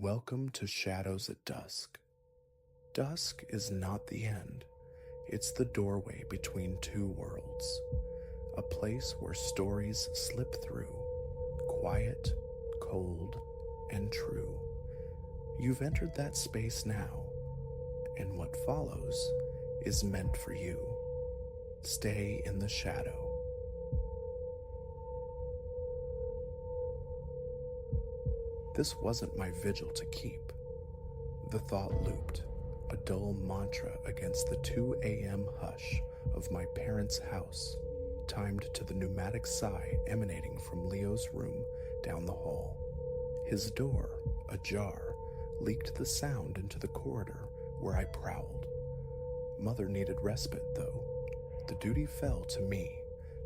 Welcome to Shadows at Dusk. Dusk is not the end. It's the doorway between two worlds. A place where stories slip through, quiet, cold, and true. You've entered that space now, and what follows is meant for you. Stay in the shadow. This wasn't my vigil to keep. The thought looped, a dull mantra against the 2 a.m. hush of my parents' house, timed to the pneumatic sigh emanating from Leo's room down the hall. His door, ajar, leaked the sound into the corridor where I prowled. Mother needed respite, though. The duty fell to me,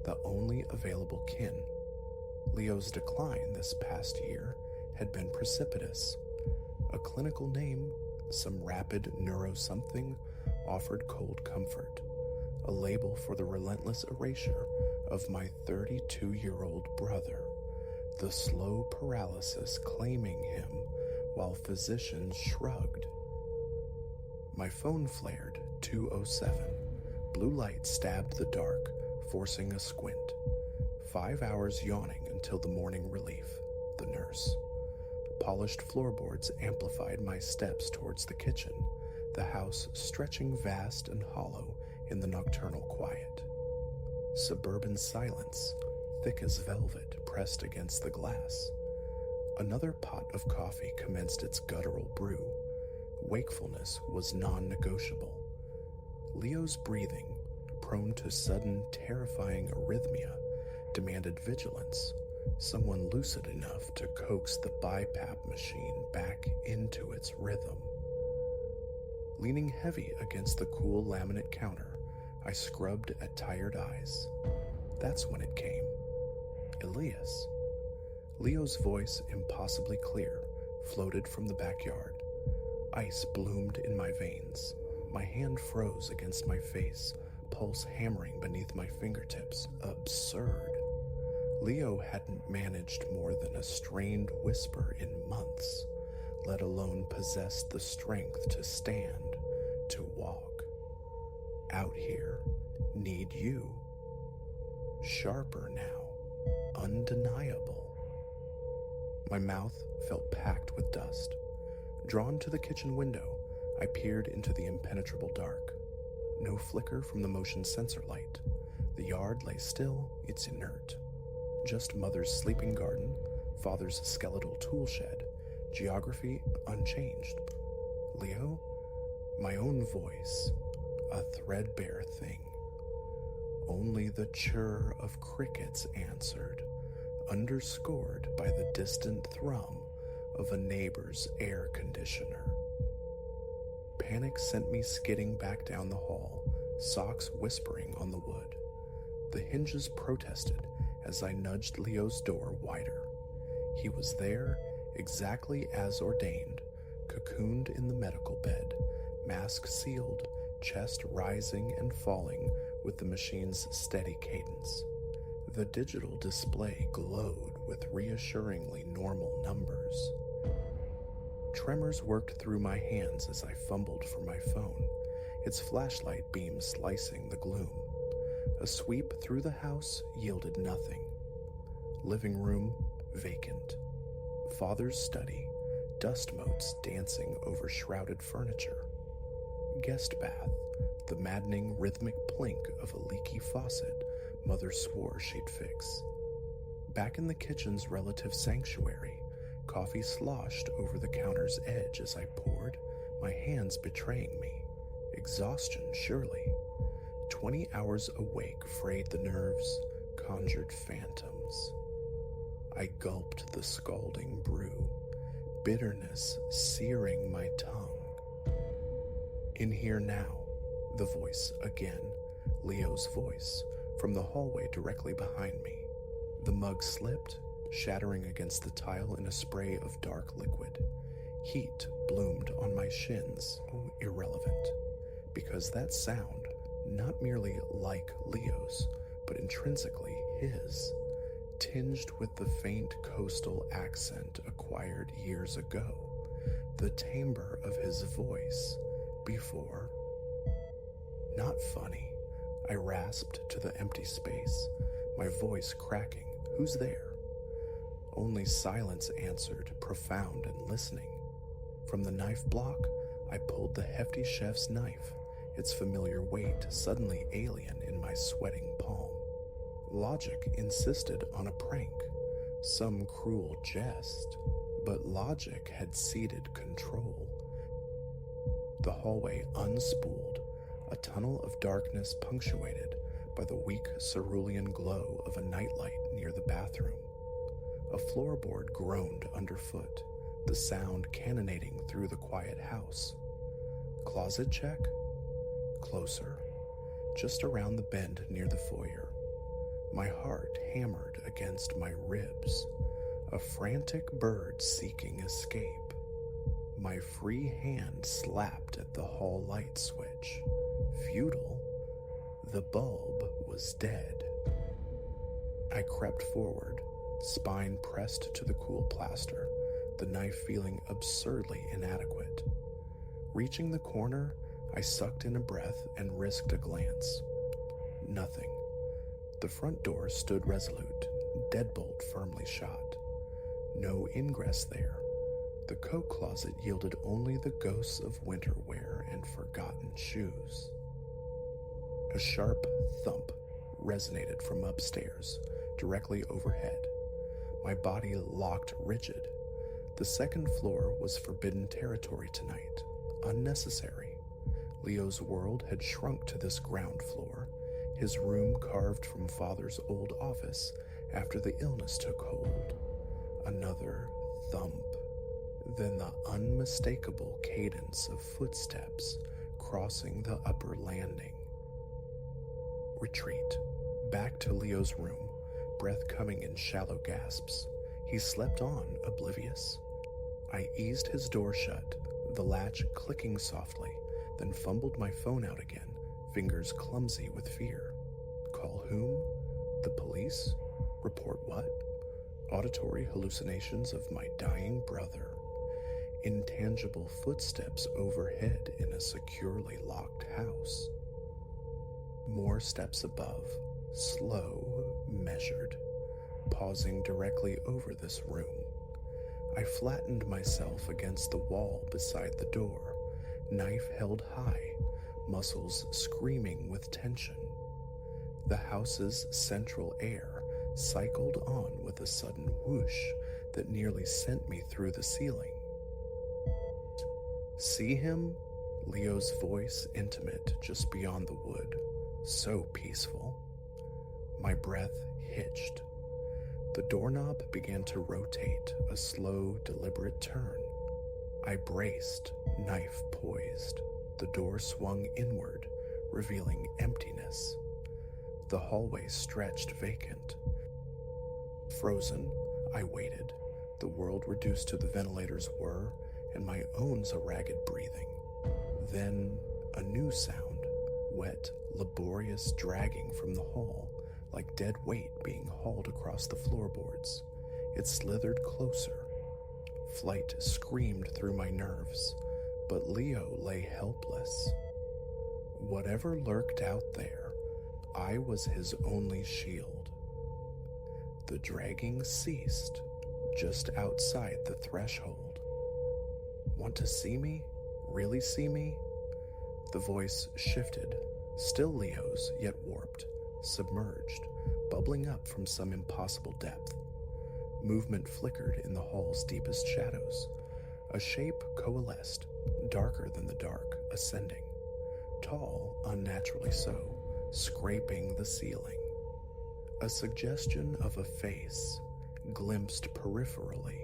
the only available kin. Leo's decline this past year had been precipitous. A clinical name, some rapid neuro-something, offered cold comfort, a label for the relentless erasure of my 32-year-old brother, the slow paralysis claiming him while physicians shrugged. My phone flared, 2:07. Blue light stabbed the dark, forcing a squint. 5 hours yawning until the morning relief, the nurse. Polished floorboards amplified my steps towards the kitchen, the house stretching vast and hollow in the nocturnal quiet. Suburban silence, thick as velvet, pressed against the glass. Another pot of coffee commenced its guttural brew. Wakefulness was non-negotiable. Leo's breathing, prone to sudden, terrifying arrhythmia, demanded vigilance. Someone lucid enough to coax the BiPAP machine back into its rhythm. Leaning heavy against the cool laminate counter, I scrubbed at tired eyes. That's when it came. Elias. Leo's voice, impossibly clear, floated from the backyard. Ice bloomed in my veins. My hand froze against my face, pulse hammering beneath my fingertips. Absurd. Leo hadn't managed more than a strained whisper in months, let alone possessed the strength to stand, to walk. Out here, need you. Sharper now, undeniable. My mouth felt packed with dust. Drawn to the kitchen window, I peered into the impenetrable dark. No flicker from the motion sensor light. The yard lay still, it's inert. Just Mother's sleeping garden, Father's skeletal tool shed, geography unchanged. Leo? My own voice, a threadbare thing. Only the chirr of crickets answered, underscored by the distant thrum of a neighbor's air conditioner. Panic sent me skidding back down the hall, socks whispering on the wood. The hinges protested as I nudged Leo's door wider. He was there, exactly as ordained, cocooned in the medical bed, mask sealed, chest rising and falling with the machine's steady cadence. The digital display glowed with reassuringly normal numbers. Tremors worked through my hands as I fumbled for my phone, its flashlight beam slicing the gloom. A sweep through the house yielded nothing. Living room, vacant. Father's study, dust motes dancing over shrouded furniture. Guest bath, the maddening rhythmic plink of a leaky faucet Mother swore she'd fix. Back in the kitchen's relative sanctuary, coffee sloshed over the counter's edge as I poured, my hands betraying me. Exhaustion, surely. 20 hours awake frayed the nerves, conjured phantoms. I gulped the scalding brew, bitterness searing my tongue. In here now, the voice again, Leo's voice, from the hallway directly behind me. The mug slipped, shattering against the tile in a spray of dark liquid. Heat bloomed on my shins, irrelevant, because that sound, not merely like Leo's, but intrinsically his, tinged with the faint coastal accent acquired years ago, the timbre of his voice before. Not funny, I rasped to the empty space, my voice cracking. Who's there? Only silence answered, profound and listening. From the knife block, I pulled the hefty chef's knife, its familiar weight suddenly alien in my sweating palm. Logic insisted on a prank, some cruel jest, but logic had ceded control. The hallway unspooled, a tunnel of darkness punctuated by the weak cerulean glow of a nightlight near the bathroom. A floorboard groaned underfoot, the sound cannonading through the quiet house. Closet check? Closer, just around the bend near the foyer. My heart hammered against my ribs, a frantic bird seeking escape. My free hand slapped at the hall light switch. Futile. The bulb was dead. I crept forward, spine pressed to the cool plaster, the knife feeling absurdly inadequate. Reaching the corner, I sucked in a breath and risked a glance. Nothing. The front door stood resolute, deadbolt firmly shot. No ingress there. The coat closet yielded only the ghosts of winter wear and forgotten shoes. A sharp thump resonated from upstairs, directly overhead. My body locked rigid. The second floor was forbidden territory tonight, unnecessary. Leo's world had shrunk to this ground floor, his room carved from Father's old office after the illness took hold. Another thump. Then the unmistakable cadence of footsteps crossing the upper landing. Retreat. Back to Leo's room, breath coming in shallow gasps. He slept on, oblivious. I eased his door shut, the latch clicking softly, then fumbled my phone out again, fingers clumsy with fear. Call whom? The police? Report what? Auditory hallucinations of my dying brother. Intangible footsteps overhead in a securely locked house. More steps above, slow, measured, pausing directly over this room. I flattened myself against the wall beside the door, knife held high, muscles screaming with tension. The house's central air cycled on with a sudden whoosh that nearly sent me through the ceiling. See him? Leo's voice intimate just beyond the wood, so peaceful. My breath hitched. The doorknob began to rotate, a slow, deliberate turn. I braced, knife poised. The door swung inward, revealing emptiness. The hallway stretched vacant. Frozen, I waited, the world reduced to the ventilator's whir and my own's a ragged breathing. Then a new sound, wet, laborious dragging from the hall, like dead weight being hauled across the floorboards. It slithered closer. Flight screamed through my nerves, but Leo lay helpless. Whatever lurked out there, I was his only shield. The dragging ceased, just outside the threshold. Want to see me? Really see me? The voice shifted, still Leo's, yet warped, submerged, bubbling up from some impossible depth. Movement flickered in the hall's deepest shadows. A shape coalesced, darker than the dark, ascending. Tall, unnaturally so, scraping the ceiling. A suggestion of a face, glimpsed peripherally,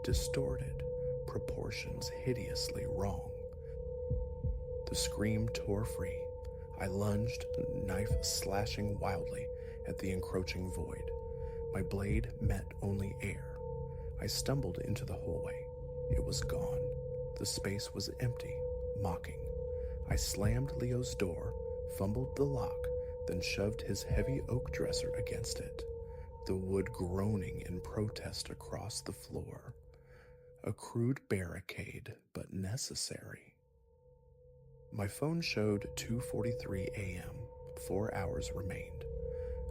distorted, proportions hideously wrong. The scream tore free. I lunged, knife slashing wildly at the encroaching void. My blade met only air. I stumbled into the hallway. It was gone. The space was empty, mocking. I slammed Leo's door, fumbled the lock, then shoved his heavy oak dresser against it, the wood groaning in protest across the floor. A crude barricade, but necessary. My phone showed 2:43 a.m. 4 hours remained.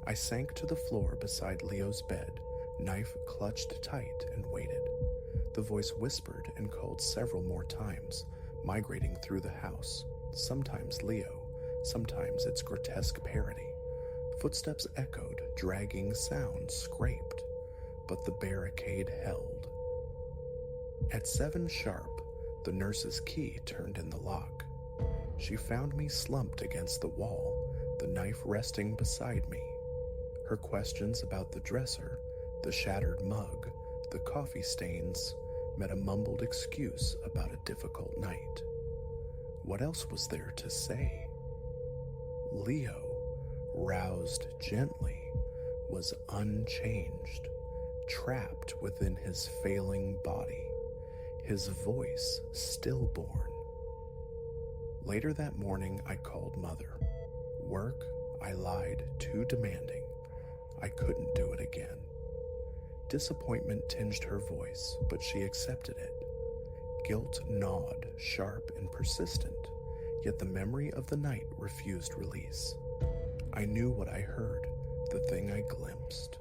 I sank to the floor beside Leo's bed, knife clutched tight, and waited. The voice whispered and called several more times, migrating through the house. Sometimes Leo, sometimes its grotesque parody. Footsteps echoed, dragging sounds scraped, but the barricade held. At 7 sharp, the nurse's key turned in the lock. She found me slumped against the wall, the knife resting beside me. Her questions about the dresser, the shattered mug, the coffee stains, met a mumbled excuse about a difficult night. What else was there to say? Leo, roused gently, was unchanged, trapped within his failing body, his voice stillborn. Later that morning, I called Mother. Work, I lied, too demanding. I couldn't do it again. Disappointment tinged her voice, but she accepted it. Guilt gnawed, sharp and persistent, yet the memory of the night refused release. I knew what I heard, the thing I glimpsed.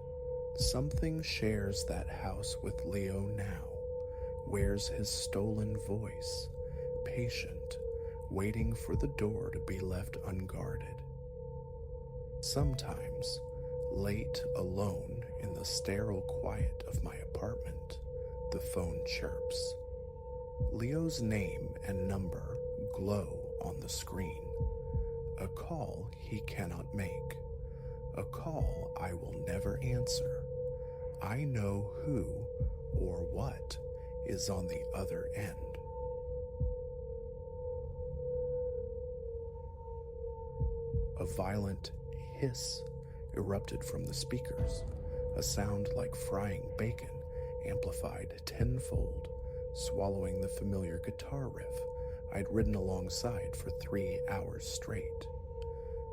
Something shares that house with Leo now, wears his stolen voice, patient, waiting for the door to be left unguarded. Sometimes, late alone in the sterile quiet of my apartment, the phone chirps. Leo's name and number glow on the screen. A call he cannot make. A call I will never answer. I know who or what is on the other end. A violent hiss erupted from the speakers, a sound like frying bacon, amplified tenfold, swallowing the familiar guitar riff I'd ridden alongside for 3 hours straight.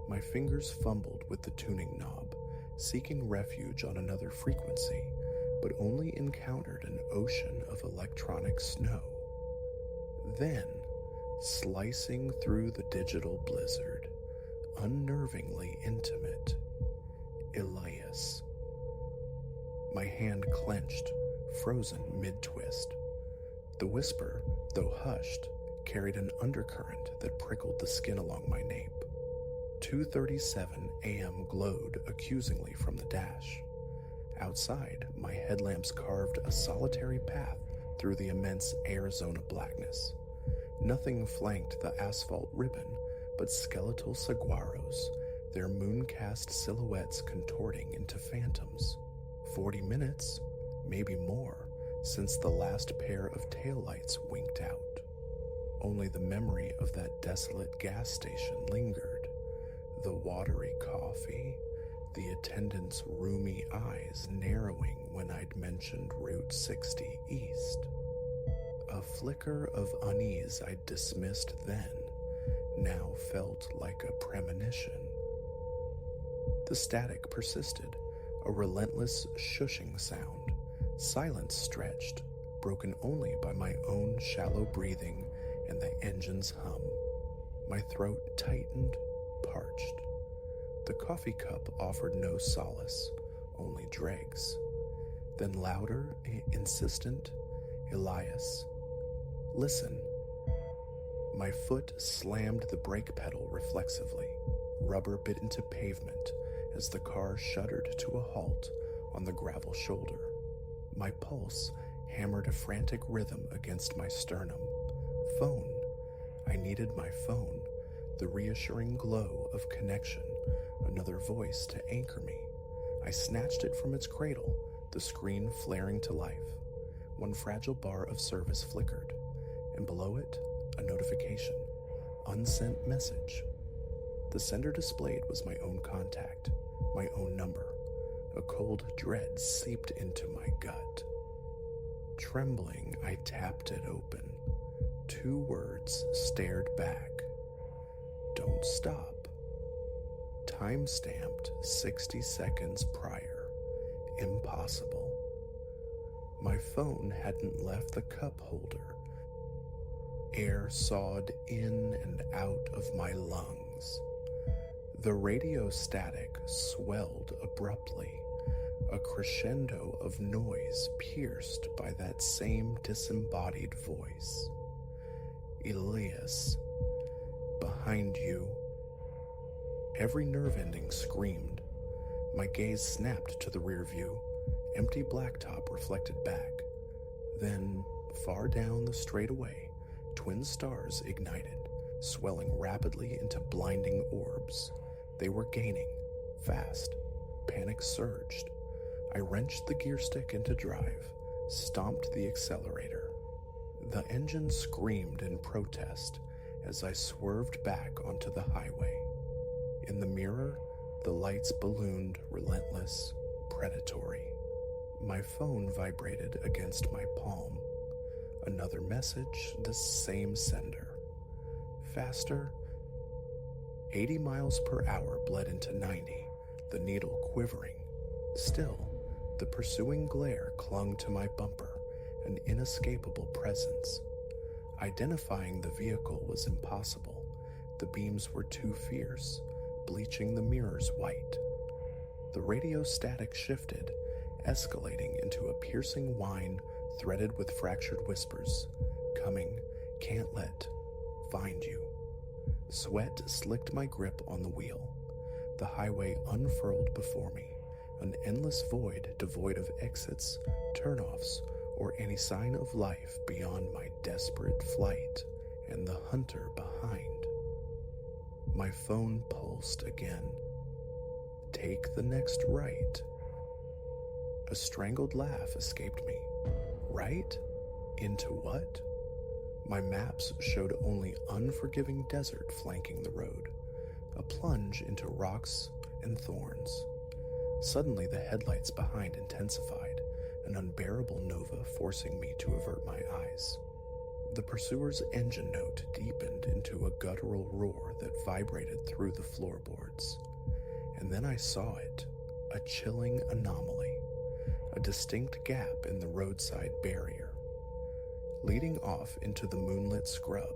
My fingers fumbled with the tuning knob, seeking refuge on another frequency, but only encountered an ocean of electronic snow. Then, slicing through the digital blizzard, unnervingly intimate, Elias. My hand clenched, frozen mid-twist. The whisper, though hushed, carried an undercurrent that prickled the skin along my nape. 2:37 a.m. glowed accusingly from the dash. Outside, my headlamps carved a solitary path through the immense Arizona blackness. Nothing flanked the asphalt ribbon but skeletal saguaros, their moon-cast silhouettes contorting into phantoms. 40 minutes, maybe more, since the last pair of taillights winked out. Only the memory of that desolate gas station lingered. The watery coffee, the attendant's roomy eyes narrowing when I'd mentioned Route 60 East. A flicker of unease I'd dismissed then now felt like a premonition. The static persisted, a relentless shushing sound. Silence stretched, broken only by my own shallow breathing and the engine's hum. My throat tightened, parched. The coffee cup offered no solace, only dregs. Then louder, insistent, Elias. Listen. My foot slammed the brake pedal reflexively. Rubber bit into pavement as the car shuddered to a halt on the gravel shoulder. My pulse hammered a frantic rhythm against my sternum. Phone. I needed my phone, the reassuring glow of connection, another voice to anchor me. I snatched it from its cradle, the screen flaring to life. One fragile bar of service flickered, and below it, a notification. Unsent message. The sender displayed was my own contact, my own number. A cold dread seeped into my gut. Trembling, I tapped it open. 2 words stared back. Don't stop. Time-stamped 60 seconds prior. Impossible. My phone hadn't left the cup holder. Air sawed in and out of my lungs. The radio static swelled abruptly, a crescendo of noise pierced by that same disembodied voice. Elias, behind you. Every nerve ending screamed. My gaze snapped to the rear view, empty blacktop reflected back. Then, far down the straightaway, twin stars ignited, swelling rapidly into blinding orbs. They were gaining, fast. Panic surged. I wrenched the gear stick into drive, stomped the accelerator. The engine screamed in protest as I swerved back onto the highway. In the mirror, the lights ballooned, relentless, predatory. My phone vibrated against my palm. Another message, the same sender. Faster. 80 miles per hour bled into 90, the needle quivering. Still, the pursuing glare clung to my bumper, an inescapable presence. Identifying the vehicle was impossible. The beams were too fierce, bleaching the mirrors white. The radio static shifted, escalating into a piercing whine threaded with fractured whispers. Coming, can't let, find you. Sweat slicked my grip on the wheel. The highway unfurled before me, an endless void devoid of exits, turnoffs, or any sign of life beyond my desperate flight and the hunter behind. My phone pulsed again. Take the next right. A strangled laugh escaped me. Right? Into what? My maps showed only unforgiving desert flanking the road, a plunge into rocks and thorns. Suddenly the headlights behind intensified, an unbearable nova forcing me to avert my eyes. The pursuer's engine note deepened into a guttural roar that vibrated through the floorboards. And then I saw it, a chilling anomaly, a distinct gap in the roadside barrier. Leading off into the moonlit scrub,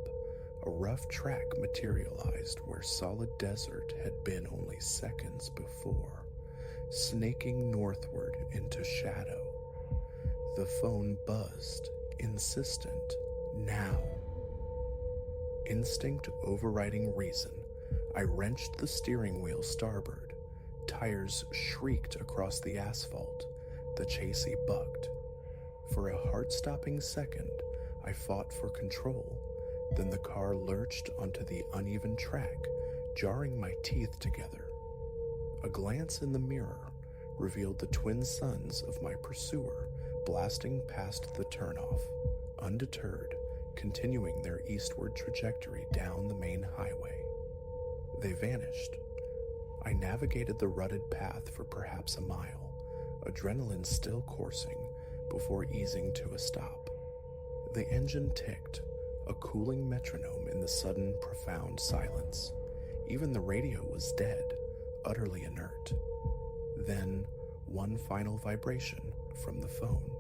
a rough track materialized where solid desert had been only seconds before, snaking northward into shadow. The phone buzzed, insistent, now. Instinct overriding reason, I wrenched the steering wheel starboard. Tires shrieked across the asphalt. The chassis bucked. For a heart-stopping second, I fought for control. Then the car lurched onto the uneven track, jarring my teeth together. A glance in the mirror revealed the twin suns of my pursuer blasting past the turnoff, undeterred, continuing their eastward trajectory down the main highway. They vanished. I navigated the rutted path for perhaps a mile, adrenaline still coursing, before easing to a stop. The engine ticked, a cooling metronome in the sudden, profound silence. Even the radio was dead, utterly inert. Then, one final vibration from the phone.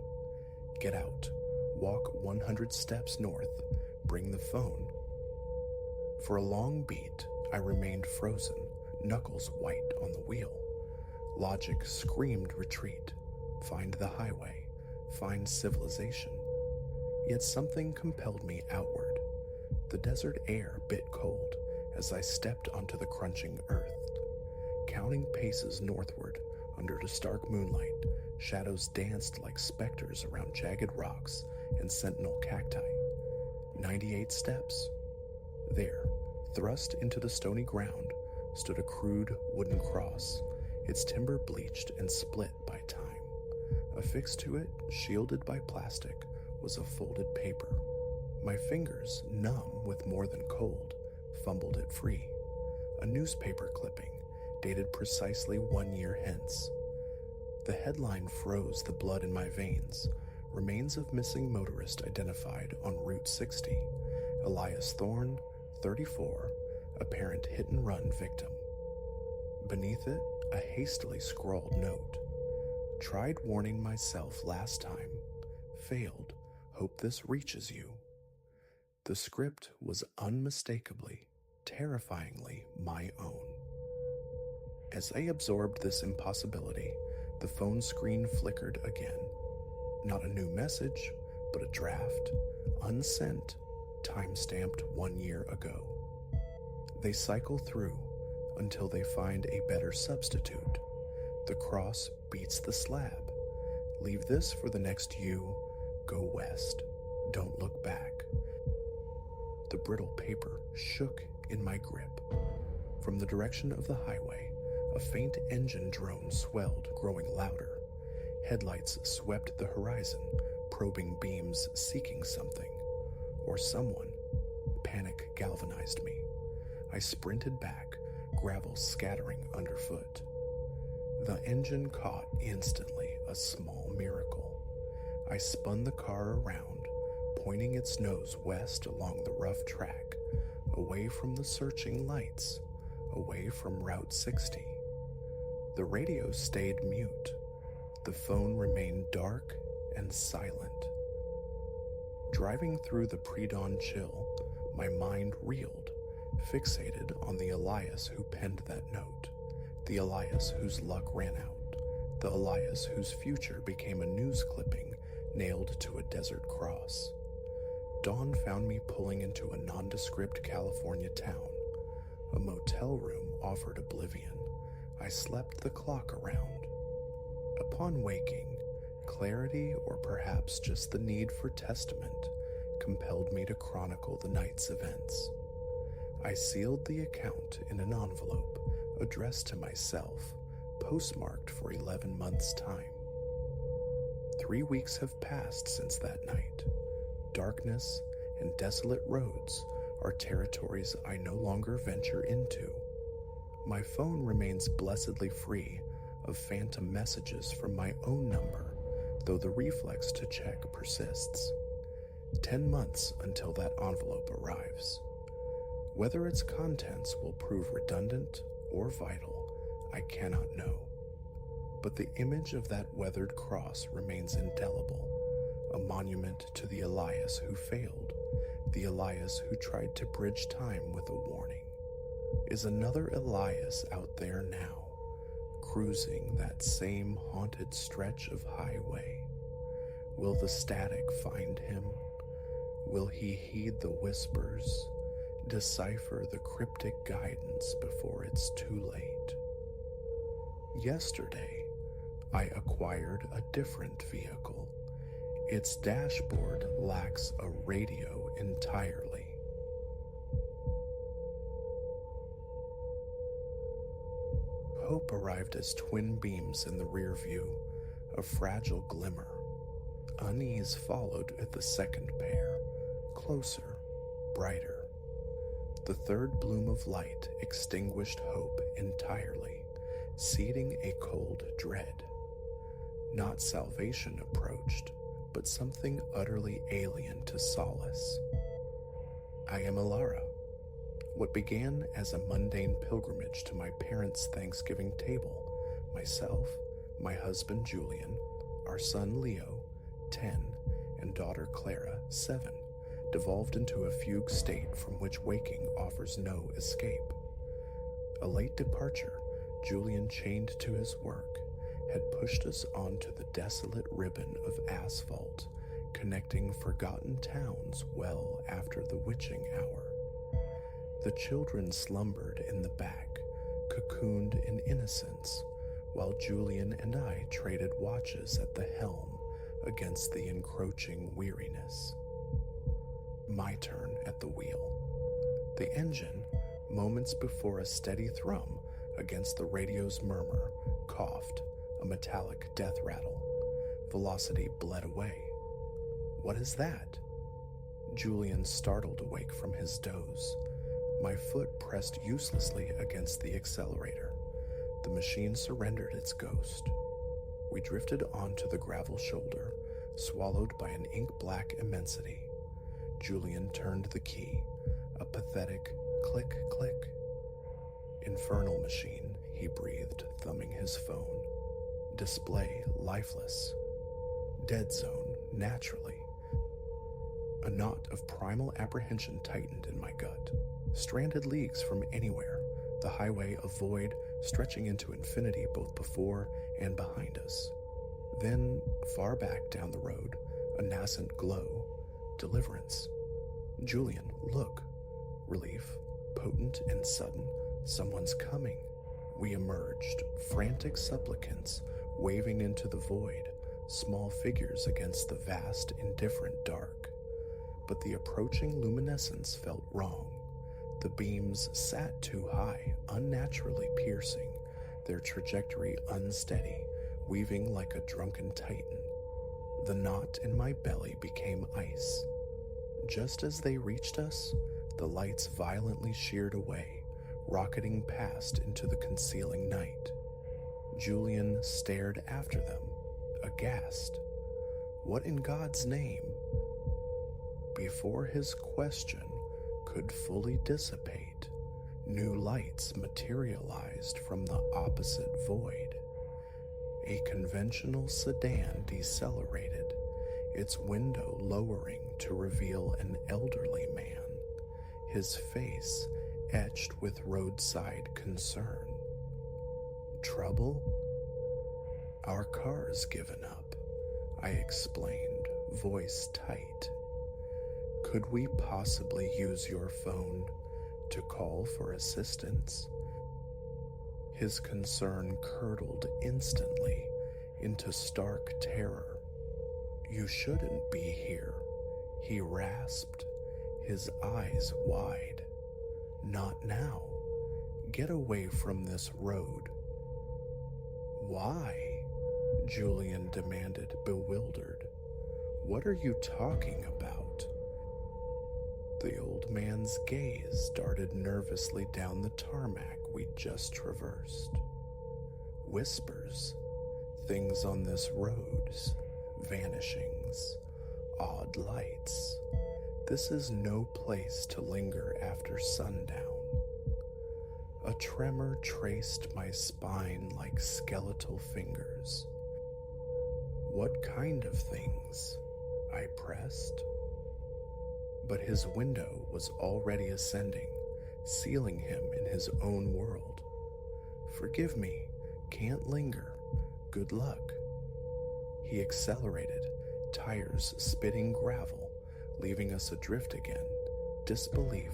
Get out. Walk 100 steps north. Bring the phone. For a long beat, I remained frozen, knuckles white on the wheel. Logic screamed retreat. Find the highway. Find civilization. Yet something compelled me outward. The desert air bit cold as I stepped onto the crunching earth. Counting paces northward, under the stark moonlight, shadows danced like specters around jagged rocks and sentinel cacti. 98 steps. There, thrust into the stony ground, stood a crude wooden cross, its timber bleached and split by time. Affixed to it, shielded by plastic, was a folded paper. My fingers, numb with more than cold, fumbled it free. A newspaper clipping, dated precisely 1 year hence. The headline froze the blood in my veins. Remains of missing motorist identified on Route 60. Elias Thorne, 34, apparent hit-and-run victim. Beneath it, a hastily scrawled note. Tried warning myself last time. Failed. Hope this reaches you. The script was unmistakably, terrifyingly my own. As I absorbed this impossibility, the phone screen flickered again. Not a new message, but a draft, unsent, time-stamped 1 year ago. They cycle through until they find a better substitute. The cross beats the slab. Leave this for the next you. Go west. Don't look back. The brittle paper shook in my grip. From the direction of the highway, a faint engine drone swelled, growing louder. Headlights swept the horizon, probing beams seeking something. Or someone. Panic galvanized me. I sprinted back, gravel scattering underfoot. The engine caught instantly, a small miracle. I spun the car around, pointing its nose west along the rough track, away from the searching lights, away from Route 60. The radio stayed mute. The phone remained dark and silent. Driving through the pre-dawn chill, my mind reeled, fixated on the Elias who penned that note, the Elias whose luck ran out, the Elias whose future became a news clipping nailed to a desert cross. Dawn found me pulling into a nondescript California town. A motel room offered oblivion. I slept the clock around. Upon waking, clarity, or perhaps just the need for testament, compelled me to chronicle the night's events. I sealed the account in an envelope addressed to myself, postmarked for 11 months' time. 3 weeks have passed since that night. Darkness and desolate roads are territories I no longer venture into. My phone remains blessedly free of phantom messages from my own number, though the reflex to check persists. 10 months until that envelope arrives. Whether its contents will prove redundant or vital, I cannot know. But the image of that weathered cross remains indelible, a monument to the Elias who failed, the Elias who tried to bridge time with a warning. Is another Elias out there now, cruising that same haunted stretch of highway? Will the static find him? Will he heed the whispers, decipher the cryptic guidance before it's too late? Yesterday, I acquired a different vehicle. Its dashboard lacks a radio entirely. Hope arrived as twin beams in the rear view, a fragile glimmer. Unease followed at the second pair, closer, brighter. The third bloom of light extinguished hope entirely, seeding a cold dread. Not salvation approached, but something utterly alien to solace. I am Alara. What began as a mundane pilgrimage to my parents' Thanksgiving table, myself, my husband Julian, our son Leo, 10, and daughter Clara, 7, devolved into a fugue state from which waking offers no escape. A late departure, Julian chained to his work, had pushed us onto the desolate ribbon of asphalt, connecting forgotten towns well after the witching hour. The children slumbered in the back, cocooned in innocence, while Julian and I traded watches at the helm against the encroaching weariness. My turn at the wheel. The engine, moments before a steady thrum against the radio's murmur, coughed, a metallic death rattle. Velocity bled away. What is that? Julian startled awake from his doze. My foot pressed uselessly against the accelerator. The machine surrendered its ghost. We drifted onto the gravel shoulder, swallowed by an ink-black immensity. Julian turned the key. A pathetic click-click. Infernal machine, he breathed, thumbing his phone. Display lifeless. Dead zone naturally. A knot of primal apprehension tightened in my gut. Stranded leagues from anywhere, the highway of void stretching into infinity both before and behind us. Then, far back down the road, a nascent glow. Deliverance. Julian, look. Relief, potent and sudden. Someone's coming. We emerged, frantic supplicants, waving into the void, small figures against the vast, indifferent dark. But the approaching luminescence felt wrong. The beams sat too high, unnaturally piercing, their trajectory unsteady, weaving like a drunken titan. The knot in my belly became ice. Just as they reached us, the lights violently sheared away, rocketing past into the concealing night. Julian stared after them, aghast. What in God's name? Before his question could fully dissipate, new lights materialized from the opposite void. A conventional sedan decelerated, its window lowering to reveal an elderly man, his face etched with roadside concern. Trouble? Our car's given up, I explained, voice tight. Could we possibly use your phone to call for assistance? His concern curdled instantly into stark terror. You shouldn't be here, he rasped, his eyes wide. Not now. Get away from this road. Why? Julian demanded, bewildered. What are you talking about? The old man's gaze darted nervously down the tarmac we'd just traversed. Whispers, things on this road, vanishings, odd lights. This is no place to linger after sundown. A tremor traced my spine like skeletal fingers. What kind of things? I pressed. But his window was already ascending, sealing him in his own world. Forgive me, can't linger. Good luck. He accelerated, tires spitting gravel, leaving us adrift again, disbelief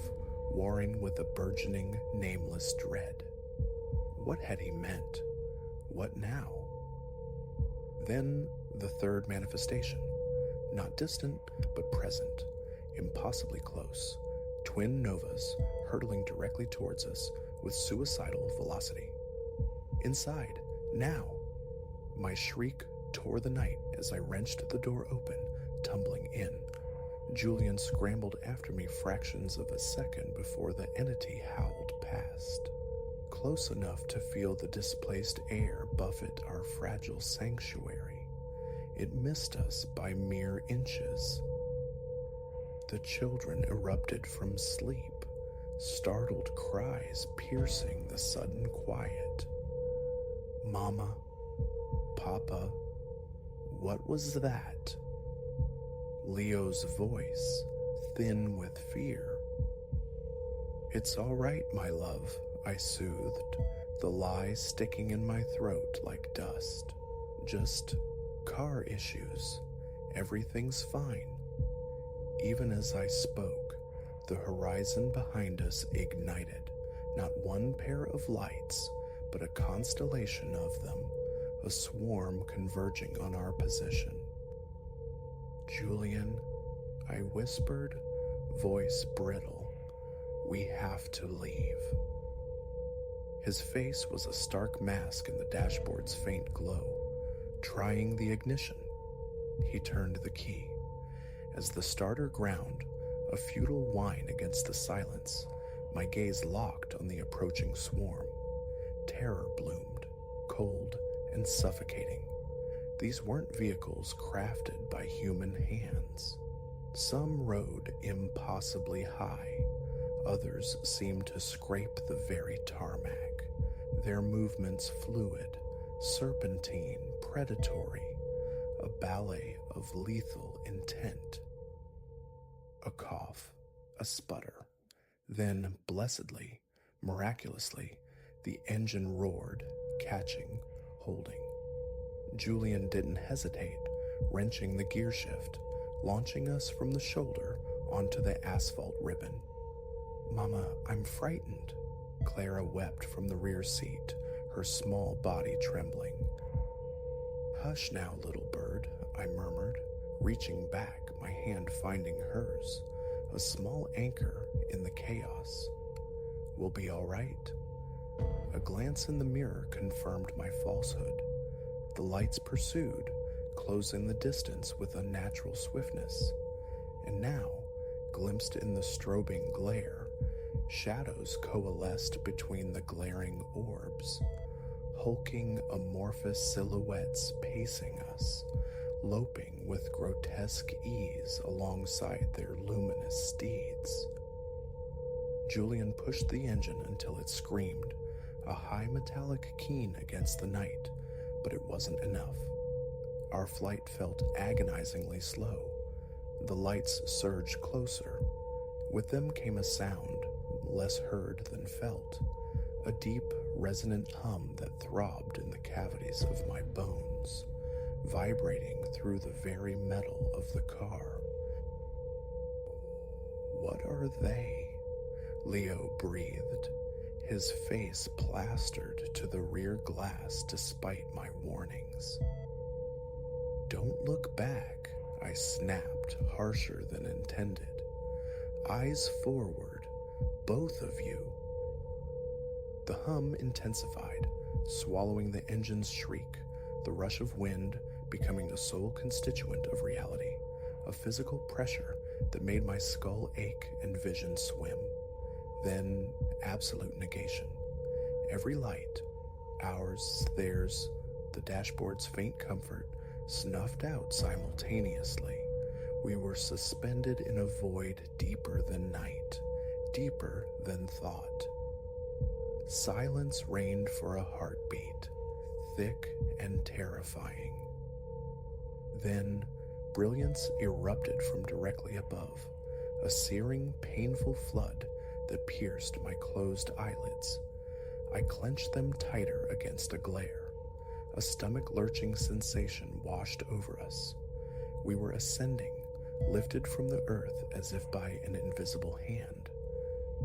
warring with a burgeoning, nameless dread. What had he meant? What now? Then the third manifestation, not distant, but present, impossibly close, twin novas hurtling directly towards us with suicidal velocity. Inside, now! My shriek tore the night as I wrenched the door open, tumbling in. Julian scrambled after me fractions of a second before the entity howled past. Close enough to feel the displaced air buffet our fragile sanctuary. It missed us by mere inches. The children erupted from sleep, startled cries piercing the sudden quiet. Mama, Papa, what was that? Leo's voice, thin with fear. It's all right, my love, I soothed, the lie sticking in my throat like dust. Just car issues. Everything's fine. Even as I spoke, the horizon behind us ignited, not one pair of lights, but a constellation of them, a swarm converging on our position. Julian, I whispered, voice brittle, we have to leave. His face was a stark mask in the dashboard's faint glow. Trying the ignition, he turned the key. As the starter ground, a futile whine against the silence, my gaze locked on the approaching swarm. Terror bloomed, cold and suffocating. These weren't vehicles crafted by human hands. Some rode impossibly high. Others seemed to scrape the very tarmac, their movements fluid, serpentine, predatory, a ballet of lethal intent. A cough, a sputter, then, blessedly, miraculously, the engine roared, catching, holding. Julian didn't hesitate, wrenching the gear shift, launching us from the shoulder onto the asphalt ribbon. "Mama, I'm frightened," Clara wept from the rear seat, her small body trembling. "Hush now, little bird," I murmured, reaching back, my hand finding hers, a small anchor in the chaos. "We'll be all right." A glance in the mirror confirmed my falsehood. The lights pursued, closing the distance with unnatural swiftness. And now, glimpsed in the strobing glare, shadows coalesced between the glaring orbs, hulking amorphous silhouettes pacing us, loping with grotesque ease alongside their luminous steeds. Julian pushed the engine until it screamed, a high metallic keen against the night, but it wasn't enough. Our flight felt agonizingly slow. The lights surged closer. With them came a sound, less heard than felt, a deep, resonant hum that throbbed in the cavities of my bones, vibrating through the very metal of the car. "What are they?" Leo breathed, his face plastered to the rear glass despite my warnings. "Don't look back," I snapped, harsher than intended. "Eyes forward, both of you." The hum intensified, swallowing the engine's shriek, the rush of wind becoming the sole constituent of reality, a physical pressure that made my skull ache and vision swim. Then absolute negation. Every light, ours, theirs, the dashboard's faint comfort, snuffed out simultaneously. We were suspended in a void deeper than night, deeper than thought. Silence reigned for a heartbeat, thick and terrifying. Then, brilliance erupted from directly above, a searing, painful flood that pierced my closed eyelids. I clenched them tighter against a glare. A stomach-lurching sensation washed over us. We were ascending, lifted from the earth as if by an invisible hand.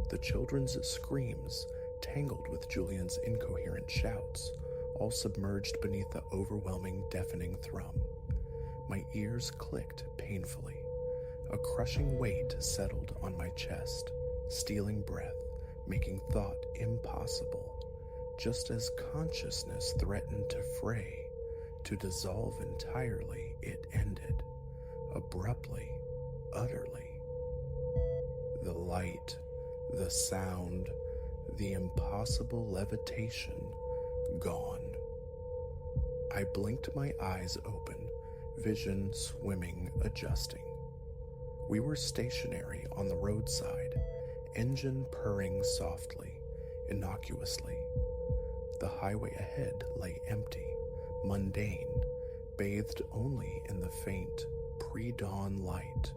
The children's screams tangled with Julian's incoherent shouts, all submerged beneath the overwhelming, deafening thrum. My ears clicked painfully. A crushing weight settled on my chest, stealing breath, making thought impossible. Just as consciousness threatened to fray, to dissolve entirely, it ended. Abruptly, utterly. The light, the sound, the impossible levitation, gone. I blinked my eyes open, vision swimming, adjusting. We were stationary on the roadside, engine purring softly, innocuously. The highway ahead lay empty, mundane, bathed only in the faint, pre-dawn light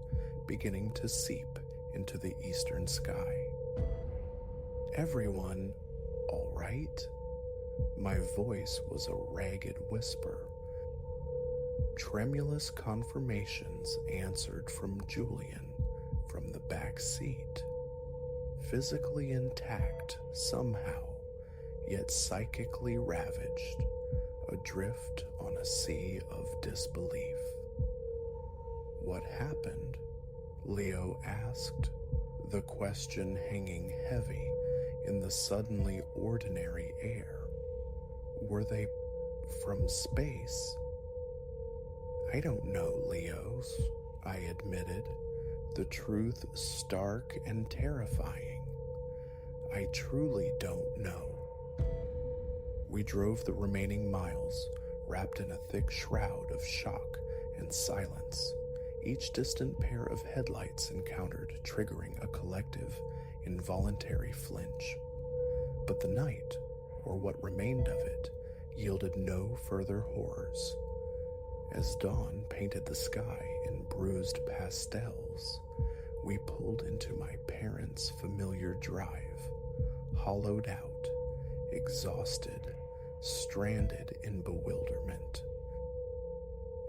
beginning to seep into the eastern sky. "Everyone, all right?" My voice was a ragged whisper. Tremulous confirmations answered from Julian from the back seat. Physically intact somehow, yet psychically ravaged, adrift on a sea of disbelief. "What happened?" Leo asked, the question hanging heavy in the suddenly ordinary air. "Were they from space?" "I don't know, Leos," I admitted, the truth stark and terrifying. "I truly don't know." We drove the remaining miles, wrapped in a thick shroud of shock and silence, each distant pair of headlights encountered triggering a collective, involuntary flinch. But the night, or what remained of it, yielded no further horrors. As dawn painted the sky in and bruised pastels, we pulled into my parents' familiar drive, hollowed out, exhausted, stranded in bewilderment.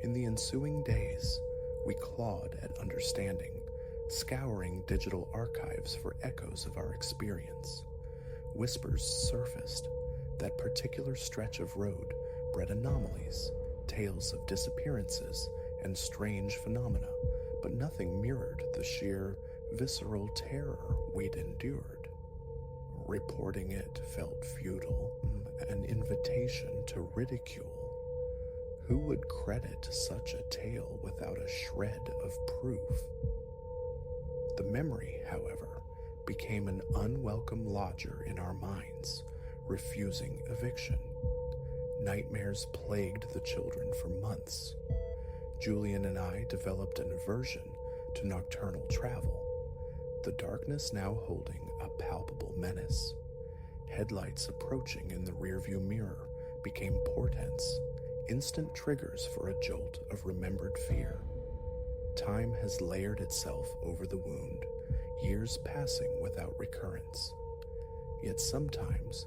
In the ensuing days, we clawed at understanding, scouring digital archives for echoes of our experience. Whispers surfaced. That particular stretch of road bred anomalies, tales of disappearances, and strange phenomena, but nothing mirrored the sheer, visceral terror we'd endured. Reporting it felt futile, an invitation to ridicule. Who would credit such a tale without a shred of proof? The memory, however, became an unwelcome lodger in our minds, refusing eviction. Nightmares plagued the children for months. Julian and I developed an aversion to nocturnal travel, the darkness now holding a palpable menace. Headlights approaching in the rearview mirror became portents, instant triggers for a jolt of remembered fear. Time has layered itself over the wound, years passing without recurrence. Yet sometimes,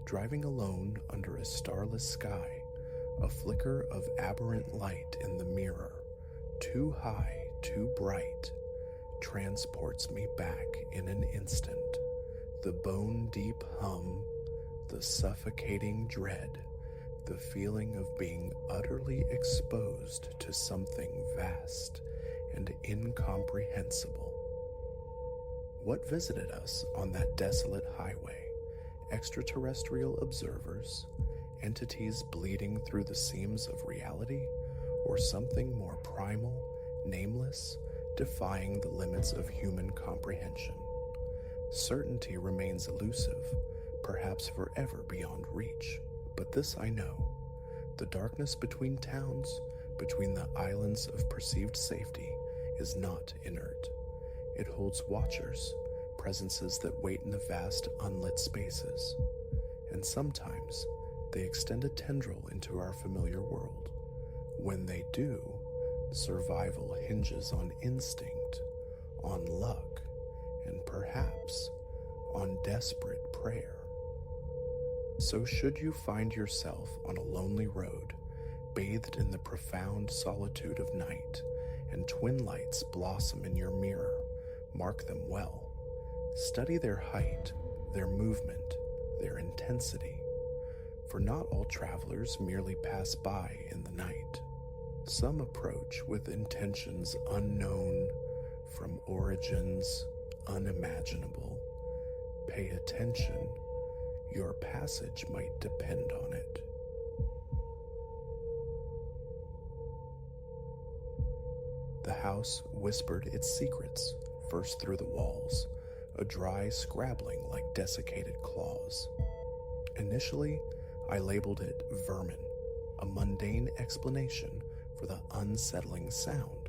driving alone under a starless sky, a flicker of aberrant light in the mirror, too high, too bright, transports me back in an instant. The bone-deep hum, the suffocating dread, the feeling of being utterly exposed to something vast and incomprehensible. What visited us on that desolate highway? Extraterrestrial observers, entities bleeding through the seams of reality, or something more primal, nameless, defying the limits of human comprehension? Certainty remains elusive, perhaps forever beyond reach. But this I know: the darkness between towns, between the islands of perceived safety, is not inert. It holds watchers, presences that wait in the vast unlit spaces, and sometimes they extend a tendril into our familiar world. When they do, survival hinges on instinct, on luck, and perhaps on desperate prayer. So should you find yourself on a lonely road, bathed in the profound solitude of night, and twin lights blossom in your mirror, mark them well. Study their height, their movement, their intensity, for not all travelers merely pass by in the night. Some approach with intentions unknown, from origins unimaginable. Pay attention, your passage might depend on it. The house whispered its secrets, first through the walls, a dry scrabbling like desiccated claws. Initially, I labeled it vermin, a mundane explanation for the unsettling sound.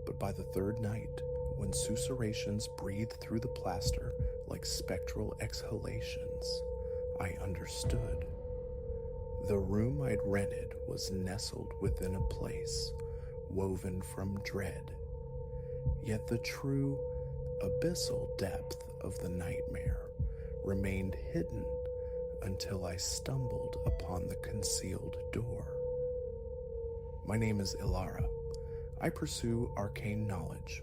But by the third night, when susurrations breathed through the plaster like spectral exhalations, I understood. The room I'd rented was nestled within a place woven from dread, yet the true abyssal depth of the nightmare remained hidden until I stumbled upon the concealed door. My name is Ilara. I pursue arcane knowledge,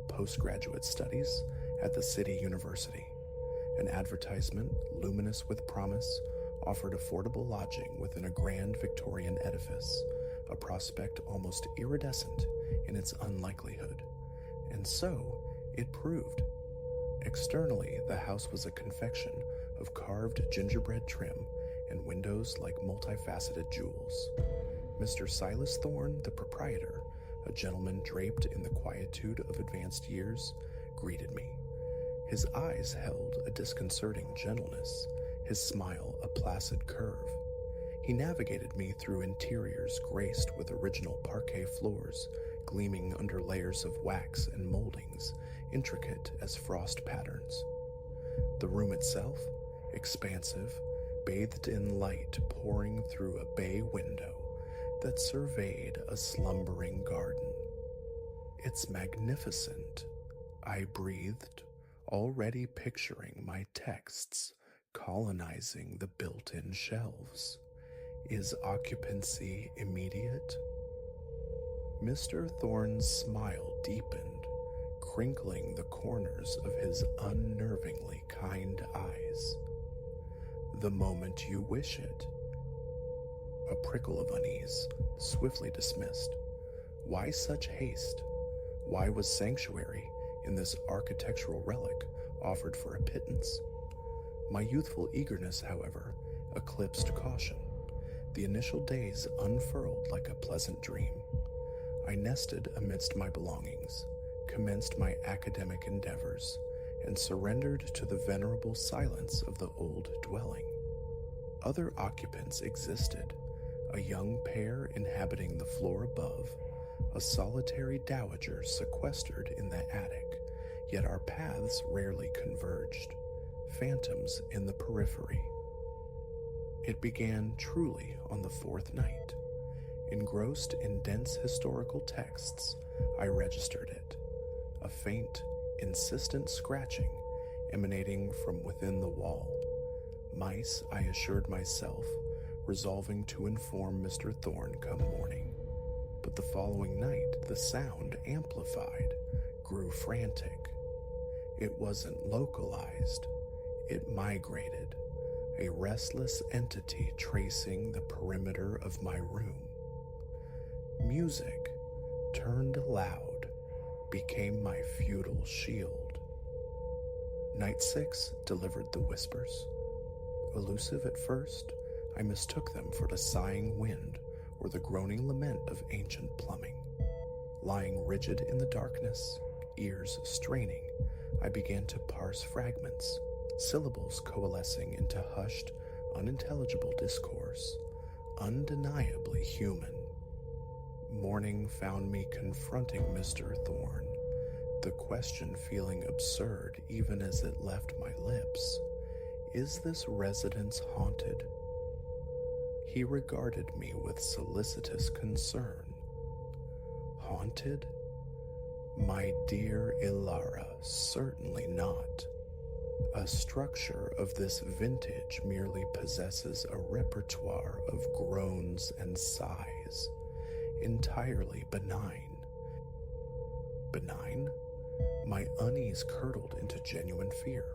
postgraduate studies at the City University. An advertisement, luminous with promise, offered affordable lodging within a grand Victorian edifice, a prospect almost iridescent in its unlikelihood. And so it proved. Externally, the house was a confection of carved gingerbread trim and windows like multifaceted jewels. Mr. Silas Thorne, the proprietor, a gentleman draped in the quietude of advanced years, greeted me. His eyes held a disconcerting gentleness, his smile a placid curve. He navigated me through interiors graced with original parquet floors, gleaming under layers of wax and moldings, intricate as frost patterns. The room itself, expansive, bathed in light pouring through a bay window that surveyed a slumbering garden. It's magnificent, I breathed, already picturing my texts colonizing the built-in shelves. Is occupancy immediate? Mr. Thorne's smile deepened, crinkling the corners of his unnervingly kind eyes. The moment you wish it. A prickle of unease, swiftly dismissed. Why such haste? Why was sanctuary in this architectural relic offered for a pittance? My youthful eagerness, however, eclipsed caution. The initial days unfurled like a pleasant dream. I nested amidst my belongings, commenced my academic endeavors, and surrendered to the venerable silence of the old dwelling. Other occupants existed, a young pair inhabiting the floor above, a solitary dowager sequestered in the attic, yet our paths rarely converged, phantoms in the periphery. It began truly on the fourth night. Engrossed in dense historical texts, I registered it, a faint, insistent scratching emanating from within the wall. Mice, I assured myself, resolving to inform Mr. Thorne come morning. But the following night, the sound amplified, grew frantic. It wasn't localized. It migrated, a restless entity tracing the perimeter of my room. Music, turned loud, became my feudal shield. Night 6 delivered the whispers. Elusive at first, I mistook them for the sighing wind or the groaning lament of ancient plumbing. Lying rigid in the darkness, ears straining, I began to parse fragments, syllables coalescing into hushed, unintelligible discourse, undeniably human. Morning found me confronting Mr. Thorne, the question feeling absurd even as it left my lips. Is this residence haunted? He regarded me with solicitous concern. Haunted? My dear Ilara, certainly not. A structure of this vintage merely possesses a repertoire of groans and sighs, entirely benign. Benign? My unease curdled into genuine fear.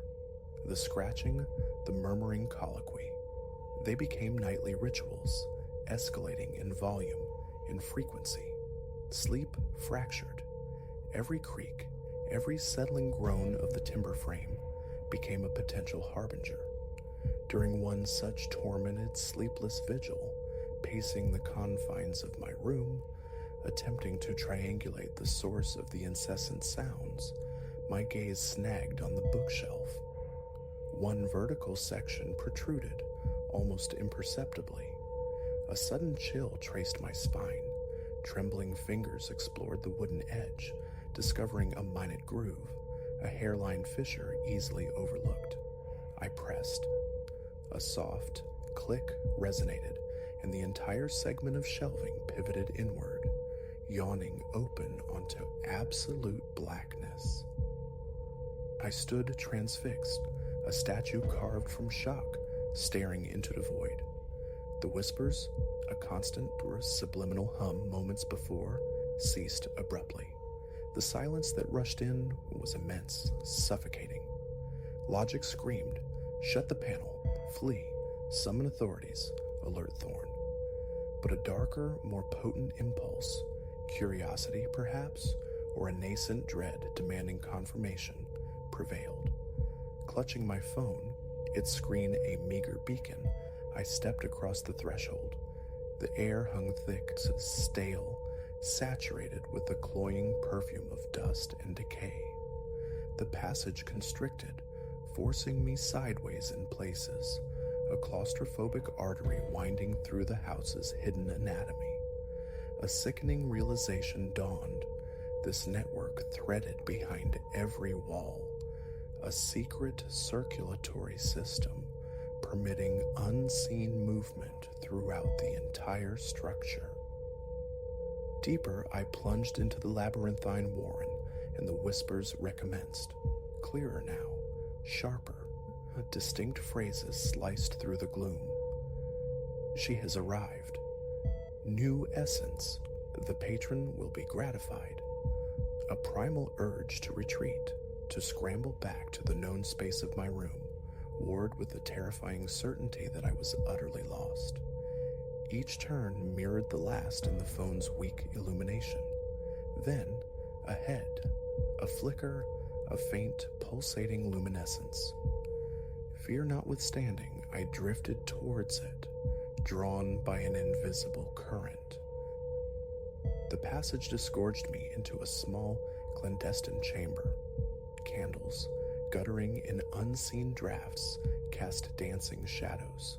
The scratching, the murmuring colloquy. They became nightly rituals, escalating in volume, in frequency. Sleep fractured. Every creak, every settling groan of the timber frame became a potential harbinger. During one such tormented, sleepless vigil, pacing the confines of my room, attempting to triangulate the source of the incessant sounds, my gaze snagged on the bookshelf. One vertical section protruded, almost imperceptibly. A sudden chill traced my spine. Trembling fingers explored the wooden edge, discovering a minute groove, a hairline fissure easily overlooked. I pressed. A soft click resonated, and the entire segment of shelving pivoted inward, yawning open onto absolute blackness. I stood transfixed, a statue carved from shock, staring into the void. The whispers, a constant subliminal hum moments before, ceased abruptly. The silence that rushed in was immense, suffocating. Logic screamed, shut the panel, flee, summon authorities, alert Thorne. But a darker, more potent impulse, curiosity perhaps, or a nascent dread demanding confirmation, prevailed. Clutching my phone, its screen a meager beacon, I stepped across the threshold. The air hung thick, stale, saturated with the cloying perfume of dust and decay. The passage constricted, forcing me sideways in places, a claustrophobic artery winding through the house's hidden anatomy. A sickening realization dawned, this network threaded behind every wall, a secret circulatory system permitting unseen movement throughout the entire structure. Deeper, I plunged into the labyrinthine warren, and the whispers recommenced. Clearer now, sharper, distinct phrases sliced through the gloom. She has arrived. New essence. The patron will be gratified. A primal urge to retreat, to scramble back to the known space of my room, warred with the terrifying certainty that I was utterly lost. Each turn mirrored the last in the phone's weak illumination. Then, ahead, a flicker, a faint, pulsating luminescence. Fear notwithstanding, I drifted towards it, drawn by an invisible current. The passage disgorged me into a small, clandestine chamber. Candles, guttering in unseen drafts, cast dancing shadows.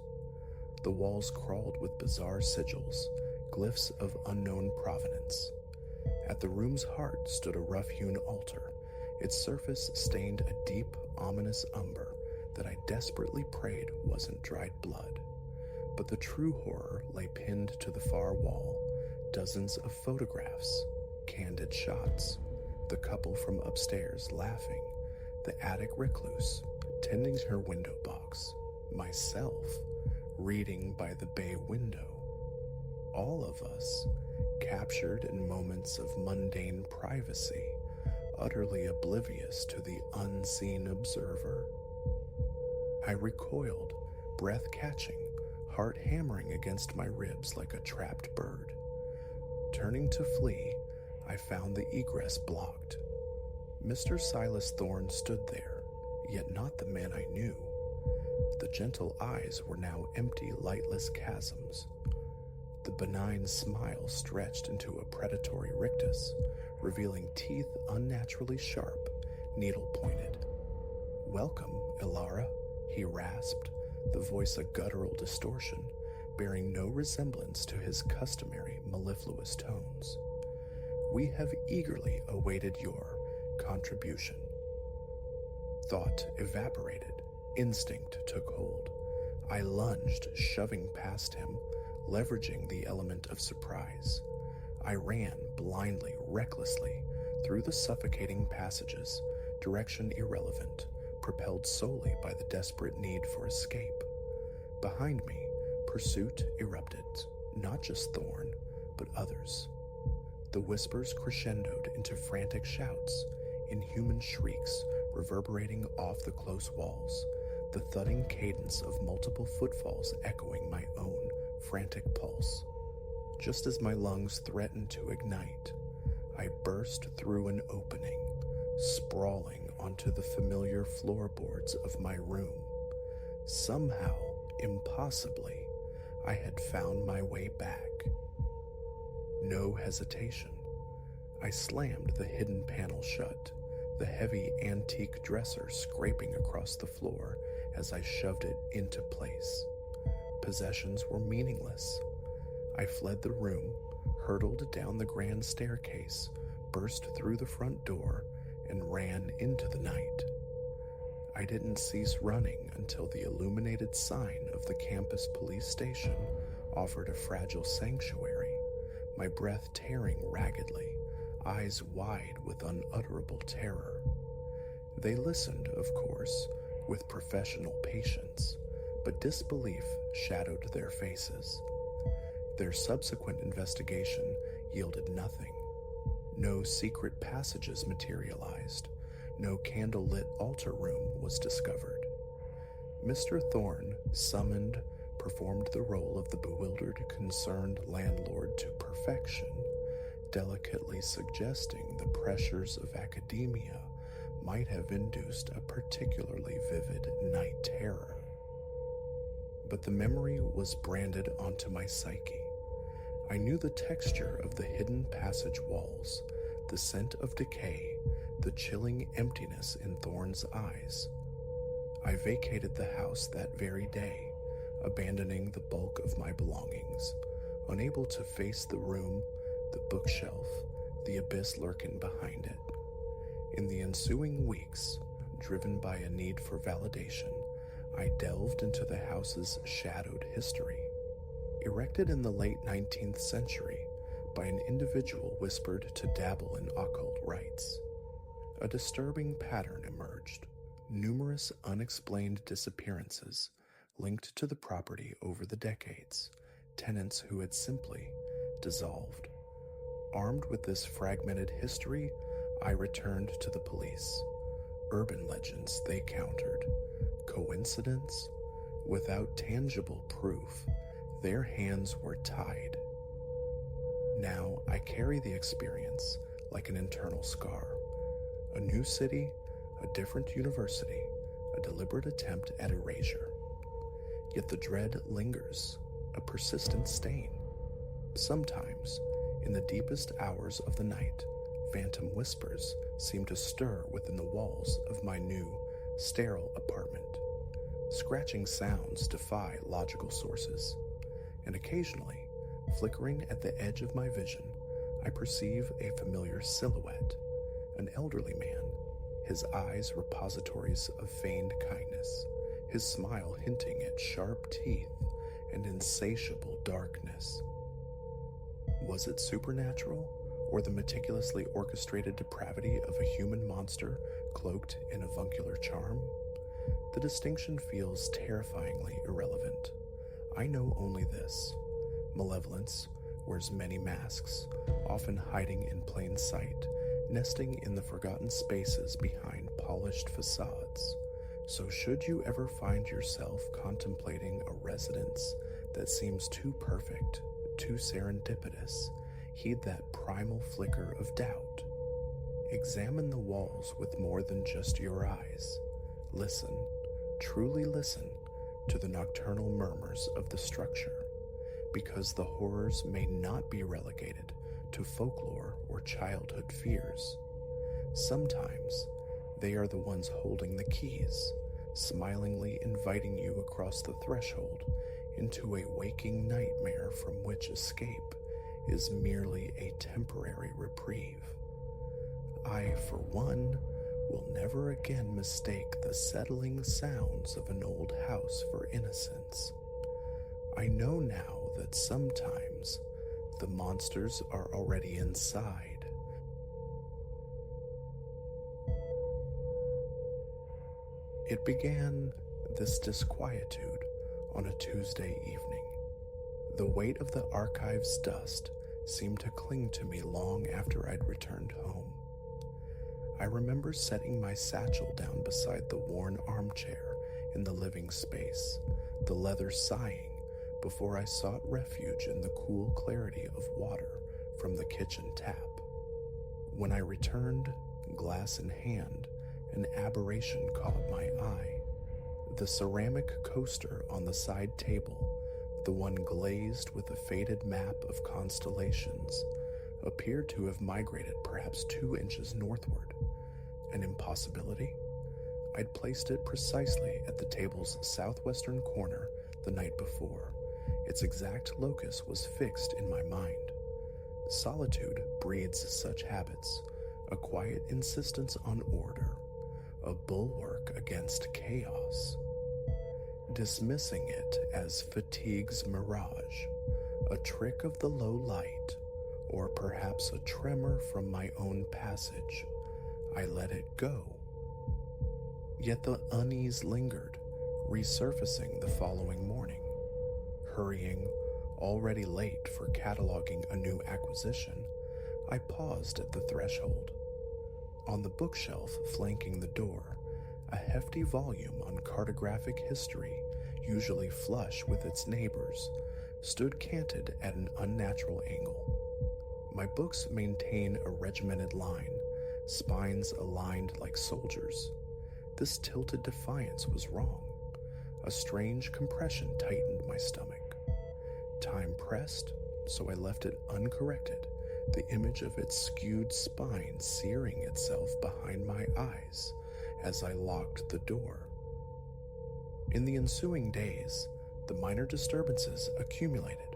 The walls crawled with bizarre sigils, glyphs of unknown provenance. At the room's heart stood a rough-hewn altar, its surface stained a deep, ominous umber that I desperately prayed wasn't dried blood. But the true horror lay pinned to the far wall, dozens of photographs, candid shots, the couple from upstairs laughing, the attic recluse tending her window box, myself reading by the bay window. All of us, captured in moments of mundane privacy, utterly oblivious to the unseen observer. I recoiled, breath catching, heart hammering against my ribs like a trapped bird. Turning to flee, I found the egress blocked. Mr. Silas Thorne stood there, yet not the man I knew. The gentle eyes were now empty, lightless chasms. The benign smile stretched into a predatory rictus, revealing teeth unnaturally sharp, needle-pointed. "Welcome, Ilara," he rasped, the voice a guttural distortion, bearing no resemblance to his customary mellifluous tones. "We have eagerly awaited your contribution." Thought evaporated. Instinct took hold. I lunged, shoving past him, leveraging the element of surprise. I ran blindly, recklessly, through the suffocating passages, direction irrelevant, propelled solely by the desperate need for escape. Behind me, pursuit erupted, not just Thorne, but others. The whispers crescendoed into frantic shouts, inhuman shrieks reverberating off the close walls, the thudding cadence of multiple footfalls echoing my own frantic pulse. Just as my lungs threatened to ignite, I burst through an opening, sprawling onto the familiar floorboards of my room. Somehow, impossibly, I had found my way back. No hesitation. I slammed the hidden panel shut, the heavy antique dresser scraping across the floor as I shoved it into place. Possessions were meaningless. I fled the room, hurtled down the grand staircase, burst through the front door, and ran into the night. I didn't cease running until the illuminated sign of the campus police station offered a fragile sanctuary, my breath tearing raggedly, eyes wide with unutterable terror. They listened, of course, with professional patience, but disbelief shadowed their faces. Their subsequent investigation yielded nothing. No secret passages materialized. No candle-lit altar room was discovered. Mr. Thorne, summoned, performed the role of the bewildered, concerned landlord to perfection, delicately suggesting the pressures of academia might have induced a particularly vivid night terror. But the memory was branded onto my psyche. I knew the texture of the hidden passage walls, the scent of decay, the chilling emptiness in Thorne's eyes. I vacated the house that very day, abandoning the bulk of my belongings, unable to face the room, the bookshelf, the abyss lurking behind it. In the ensuing weeks, driven by a need for validation, I delved into the house's shadowed history. Erected in the late 19th century, by an individual whispered to dabble in occult rites. A disturbing pattern emerged. Numerous unexplained disappearances linked to the property over the decades, tenants who had simply dissolved. Armed with this fragmented history, I returned to the police. Urban legends they countered. Coincidence? Without tangible proof, their hands were tied. Now I carry the experience like an internal scar. A new city, a different university, a deliberate attempt at erasure. Yet the dread lingers, a persistent stain. Sometimes, in the deepest hours of the night, phantom whispers seem to stir within the walls of my new, sterile apartment. Scratching sounds defy logical sources, and occasionally, flickering at the edge of my vision, I perceive a familiar silhouette, an elderly man, his eyes repositories of feigned kindness, his smile hinting at sharp teeth and insatiable darkness. Was it supernatural, or the meticulously orchestrated depravity of a human monster cloaked in avuncular charm? The distinction feels terrifyingly irrelevant. I know only this. Malevolence wears many masks, often hiding in plain sight, nesting in the forgotten spaces behind polished facades. So should you ever find yourself contemplating a residence that seems too perfect, too serendipitous, heed that primal flicker of doubt. Examine the walls with more than just your eyes. Listen, truly listen, to the nocturnal murmurs of the structure, because the horrors may not be relegated to folklore or childhood fears. Sometimes they are the ones holding the keys, smilingly inviting you across the threshold into a waking nightmare from which escape is merely a temporary reprieve. I, for one, will never again mistake the settling sounds of an old house for innocence. I know now that sometimes the monsters are already inside. It began, this disquietude, on a Tuesday evening. The weight of the archive's dust seemed to cling to me long after I'd returned home. I remember setting my satchel down beside the worn armchair in the living space, the leather sighing, before I sought refuge in the cool clarity of water from the kitchen tap. When I returned, glass in hand, an aberration caught my eye. The ceramic coaster on the side table, the one glazed with a faded map of constellations, appeared to have migrated perhaps 2 inches northward. An impossibility? I'd placed it precisely at the table's southwestern corner the night before. Its exact locus was fixed in my mind. Solitude breeds such habits, a quiet insistence on order, a bulwark against chaos. Dismissing it as fatigue's mirage, a trick of the low light, or perhaps a tremor from my own passage, I let it go. Yet the unease lingered, resurfacing the following morning. Hurrying, already late for cataloging a new acquisition, I paused at the threshold. On the bookshelf flanking the door, a hefty volume on cartographic history, usually flush with its neighbors, stood canted at an unnatural angle. My books maintain a regimented line, spines aligned like soldiers. This tilted defiance was wrong. A strange compression tightened my stomach. Time pressed, so I left it uncorrected, the image of its skewed spine searing itself behind my eyes as I locked the door. In the ensuing days, the minor disturbances accumulated.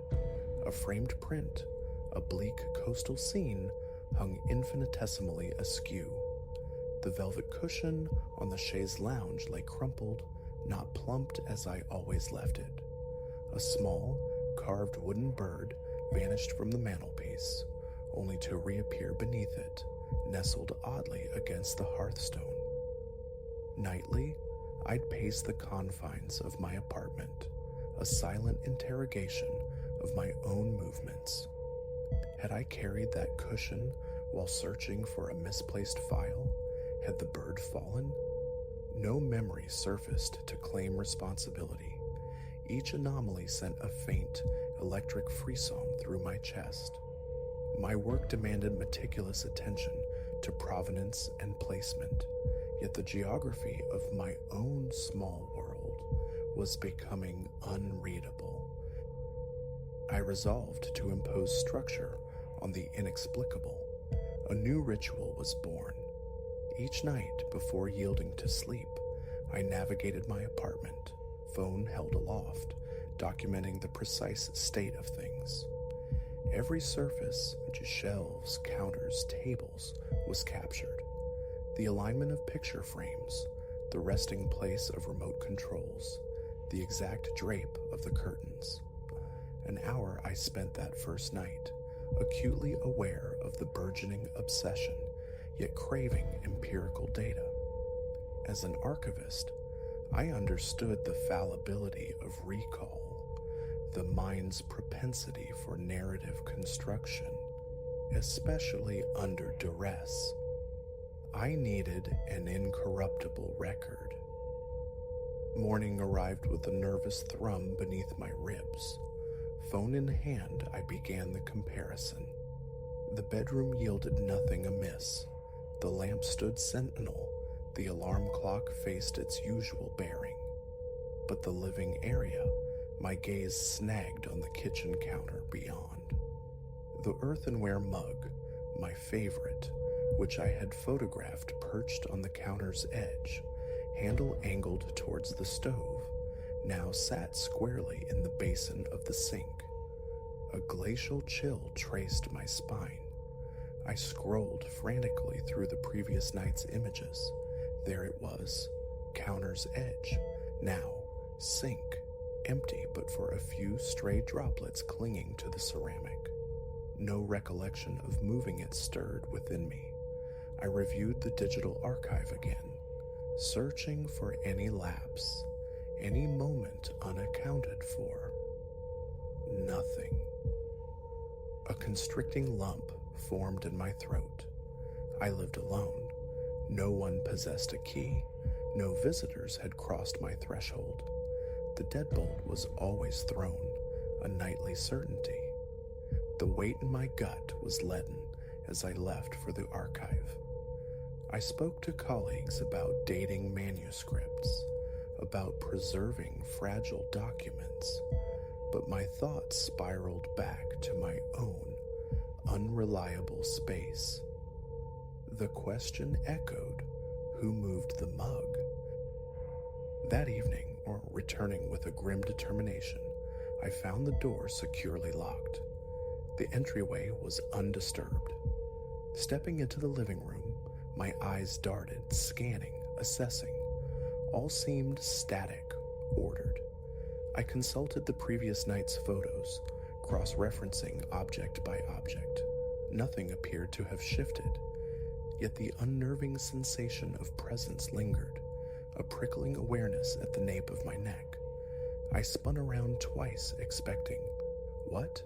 A framed print, a bleak coastal scene, hung infinitesimally askew. The velvet cushion on the chaise lounge lay crumpled, not plumped as I always left it. A small, carved wooden bird vanished from the mantelpiece, only to reappear beneath it, nestled oddly against the hearthstone. Nightly, I'd pace the confines of my apartment, a silent interrogation of my own movements. Had I carried that cushion while searching for a misplaced file? Had the bird fallen? No memory surfaced to claim responsibility. Each anomaly sent a faint, electric frisson through my chest. My work demanded meticulous attention to provenance and placement, yet the geography of my own small world was becoming unreadable. I resolved to impose structure on the inexplicable. A new ritual was born. Each night, before yielding to sleep, I navigated my apartment, phone held aloft, documenting the precise state of things. Every surface, shelves, counters, tables, was captured. The alignment of picture frames, the resting place of remote controls, the exact drape of the curtains. An hour I spent that first night, acutely aware of the burgeoning obsession, yet craving empirical data. As an archivist, I understood the fallibility of recall, the mind's propensity for narrative construction, especially under duress. I needed an incorruptible record. Morning arrived with a nervous thrum beneath my ribs. Phone in hand, I began the comparison. The bedroom yielded nothing amiss. The lamp stood sentinel. The alarm clock faced its usual bearing. But the living area, my gaze snagged on the kitchen counter beyond. The earthenware mug, my favorite, which I had photographed perched on the counter's edge, handle angled towards the stove, now sat squarely in the basin of the sink. A glacial chill traced my spine. I scrolled frantically through the previous night's images. There it was, counter's edge, now sink, empty but for a few stray droplets clinging to the ceramic. No recollection of moving it stirred within me. I reviewed the digital archive again, searching for any lapse, any moment unaccounted for. Nothing. A constricting lump formed in my throat. I lived alone. No one possessed a key. No visitors had crossed my threshold. The deadbolt was always thrown, a nightly certainty. The weight in my gut was leaden as I left for the archive. I spoke to colleagues about dating manuscripts, about preserving fragile documents, but my thoughts spiraled back to my own unreliable space. The question echoed, who moved the mug? That evening, or returning with a grim determination, I found the door securely locked. The entryway was undisturbed. Stepping into the living room, my eyes darted, scanning, assessing. All seemed static, ordered. I consulted the previous night's photos, cross-referencing object by object. Nothing appeared to have shifted, yet the unnerving sensation of presence lingered, a prickling awareness at the nape of my neck. I spun around twice, expecting, what?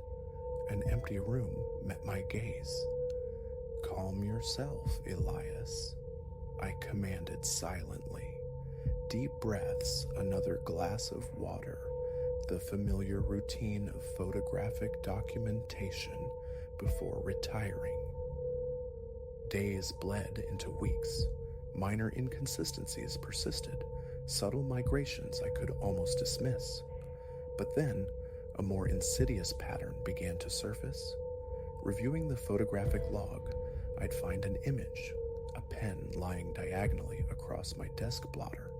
An empty room met my gaze. Calm yourself, Elias, I commanded silently. Deep breaths, another glass of water, the familiar routine of photographic documentation before retiring. Days bled into weeks. Minor inconsistencies persisted, subtle migrations I could almost dismiss. But then, a more insidious pattern began to surface. Reviewing the photographic log, I'd find an image, a pen lying diagonally across my desk blotter,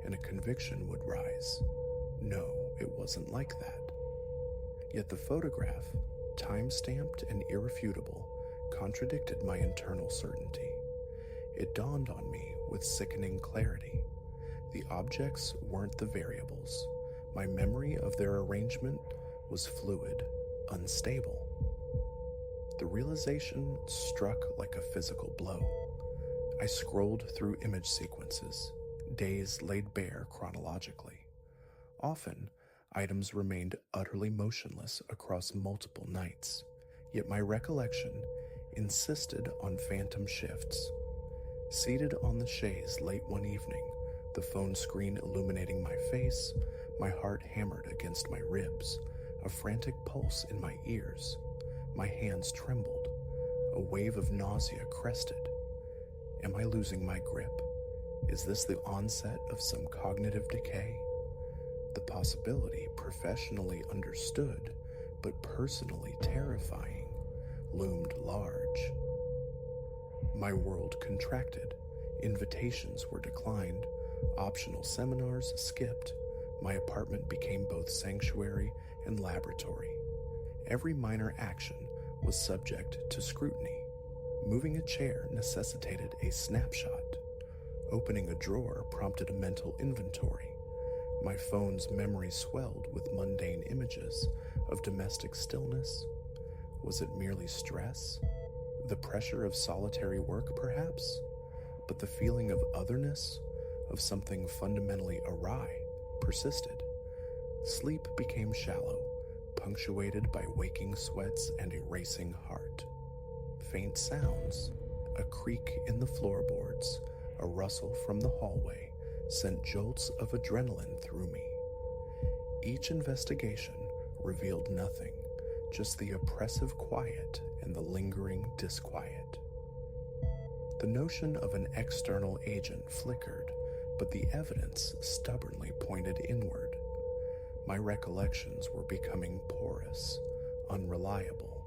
and a conviction would rise. No, it wasn't like that. Yet the photograph, time-stamped and irrefutable, contradicted my internal certainty. It dawned on me with sickening clarity. The objects weren't the variables. My memory of their arrangement was fluid, unstable. The realization struck like a physical blow. I scrolled through image sequences, days laid bare chronologically. Often, items remained utterly motionless across multiple nights, yet my recollection insisted on phantom shifts. Seated on the chaise late one evening, the phone screen illuminating my face, my heart hammered against my ribs, a frantic pulse in my ears. My hands trembled. A wave of nausea crested. Am I losing my grip? Is this the onset of some cognitive decay? The possibility, professionally understood, but personally terrifying, loomed large. My world contracted. Invitations were declined. Optional seminars skipped. My apartment became both sanctuary and laboratory. Every minor action was subject to scrutiny. Moving a chair necessitated a snapshot. Opening a drawer prompted a mental inventory. My phone's memory swelled with mundane images of domestic stillness. Was it merely stress? The pressure of solitary work, perhaps? But the feeling of otherness, of something fundamentally awry, persisted. Sleep became shallow, punctuated by waking sweats and a racing heart. Faint sounds, a creak in the floorboards, a rustle from the hallway, sent jolts of adrenaline through me. Each investigation revealed nothing, just the oppressive quiet and the lingering disquiet. The notion of an external agent flickered, but the evidence stubbornly pointed inward. My recollections were becoming porous, unreliable.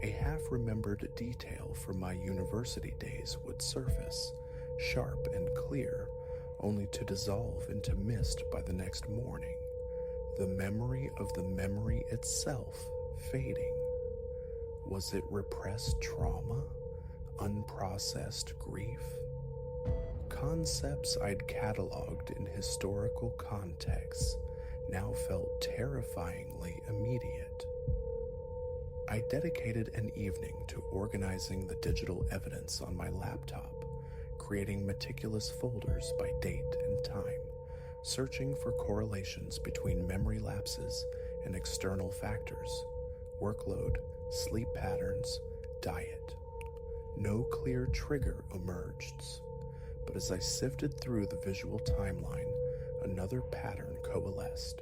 A half-remembered detail from my university days would surface, sharp and clear, only to dissolve into mist by the next morning, the memory of the memory itself fading. Was it repressed trauma? Unprocessed grief? Concepts I'd cataloged in historical contexts now felt terrifyingly immediate. I dedicated an evening to organizing the digital evidence on my laptop, creating meticulous folders by date and time, searching for correlations between memory lapses and external factors, workload, sleep patterns, diet. No clear trigger emerged, but as I sifted through the visual timeline, another pattern coalesced.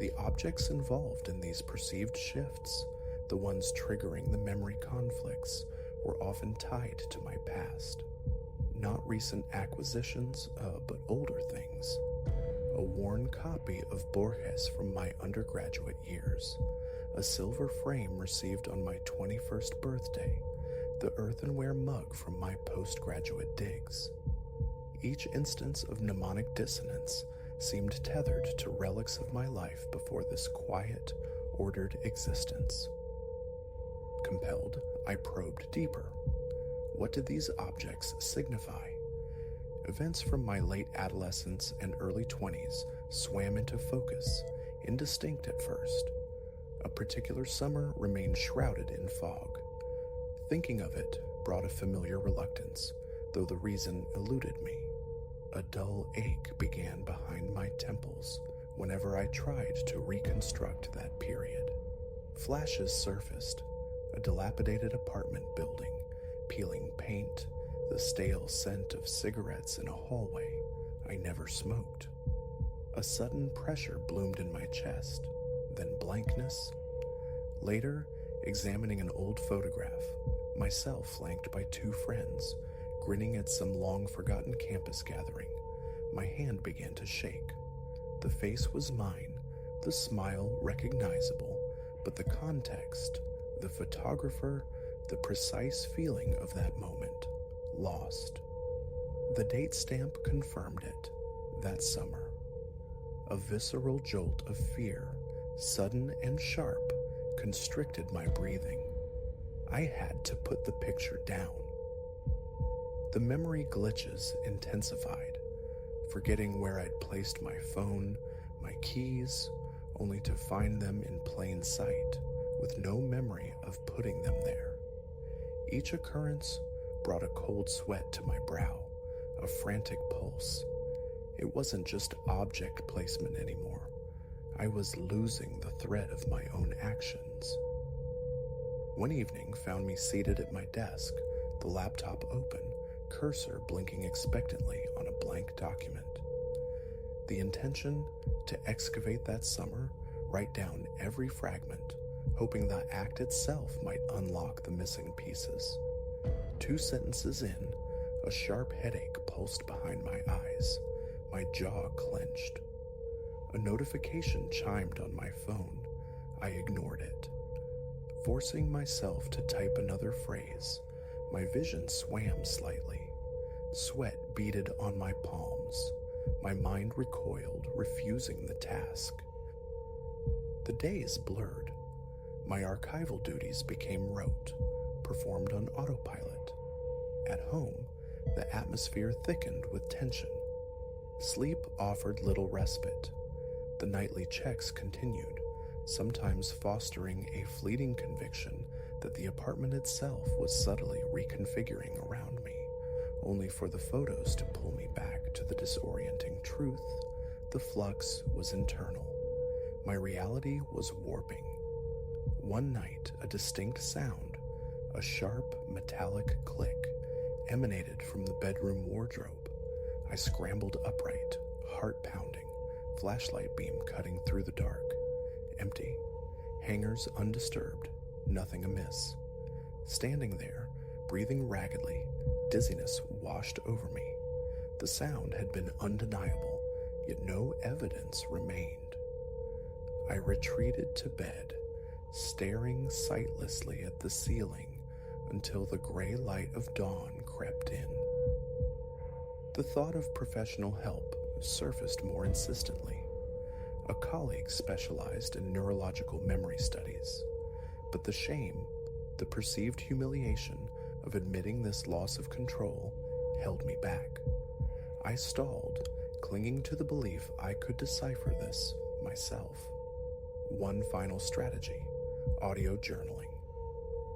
The objects involved in these perceived shifts, the ones triggering the memory conflicts, were often tied to my past. Not recent acquisitions, but older things. A worn copy of Borges from my undergraduate years, a silver frame received on my 21st birthday, the earthenware mug from my postgraduate digs. Each instance of mnemonic dissonance seemed tethered to relics of my life before this quiet, ordered existence. Compelled, I probed deeper. What did these objects signify? Events from my late adolescence and early 20s swam into focus, indistinct at first. A particular summer remained shrouded in fog. Thinking of it brought a familiar reluctance, though the reason eluded me. A dull ache began behind my temples whenever I tried to reconstruct that period. Flashes surfaced: a dilapidated apartment building, peeling paint, the stale scent of cigarettes in a hallway I never smoked. A sudden pressure bloomed in my chest, then blankness. Later, examining an old photograph, myself flanked by two friends, grinning at some long-forgotten campus gathering, my hand began to shake. The face was mine, the smile recognizable, but the context, the photographer, the precise feeling of that moment, lost. The date stamp confirmed it, that summer. A visceral jolt of fear, sudden and sharp, constricted my breathing. I had to put the picture down. The memory glitches intensified, forgetting where I'd placed my phone, my keys, only to find them in plain sight, with no memory of putting them there. Each occurrence brought a cold sweat to my brow, a frantic pulse. It wasn't just object placement anymore. I was losing the thread of my own actions. One evening found me seated at my desk, the laptop open, cursor blinking expectantly on a blank document. The intention to excavate that summer, write down every fragment, hoping the act itself might unlock the missing pieces. 2 sentences in, a sharp headache pulsed behind my eyes. My jaw clenched. A notification chimed on my phone. I ignored it. Forcing myself to type another phrase, my vision swam slightly. Sweat beaded on my palms. My mind recoiled, refusing the task. The days blurred. My archival duties became rote, performed on autopilot. At home, the atmosphere thickened with tension. Sleep offered little respite. The nightly checks continued, sometimes fostering a fleeting conviction that the apartment itself was subtly reconfiguring around me, only for the photos to pull me back to the disorienting truth. The flux was internal. My reality was warping. One night, a distinct sound, a sharp metallic click, emanated from the bedroom wardrobe. I scrambled upright, heart pounding, flashlight beam cutting through the dark. Empty. Hangers undisturbed, nothing amiss. Standing there, breathing raggedly, dizziness washed over me. The sound had been undeniable, yet no evidence remained. I retreated to bed, staring sightlessly at the ceiling until the gray light of dawn crept in. The thought of professional help surfaced more insistently. A colleague specialized in neurological memory studies, but the shame, the perceived humiliation of admitting this loss of control held me back. I stalled, clinging to the belief I could decipher this myself. One final strategy: audio journaling.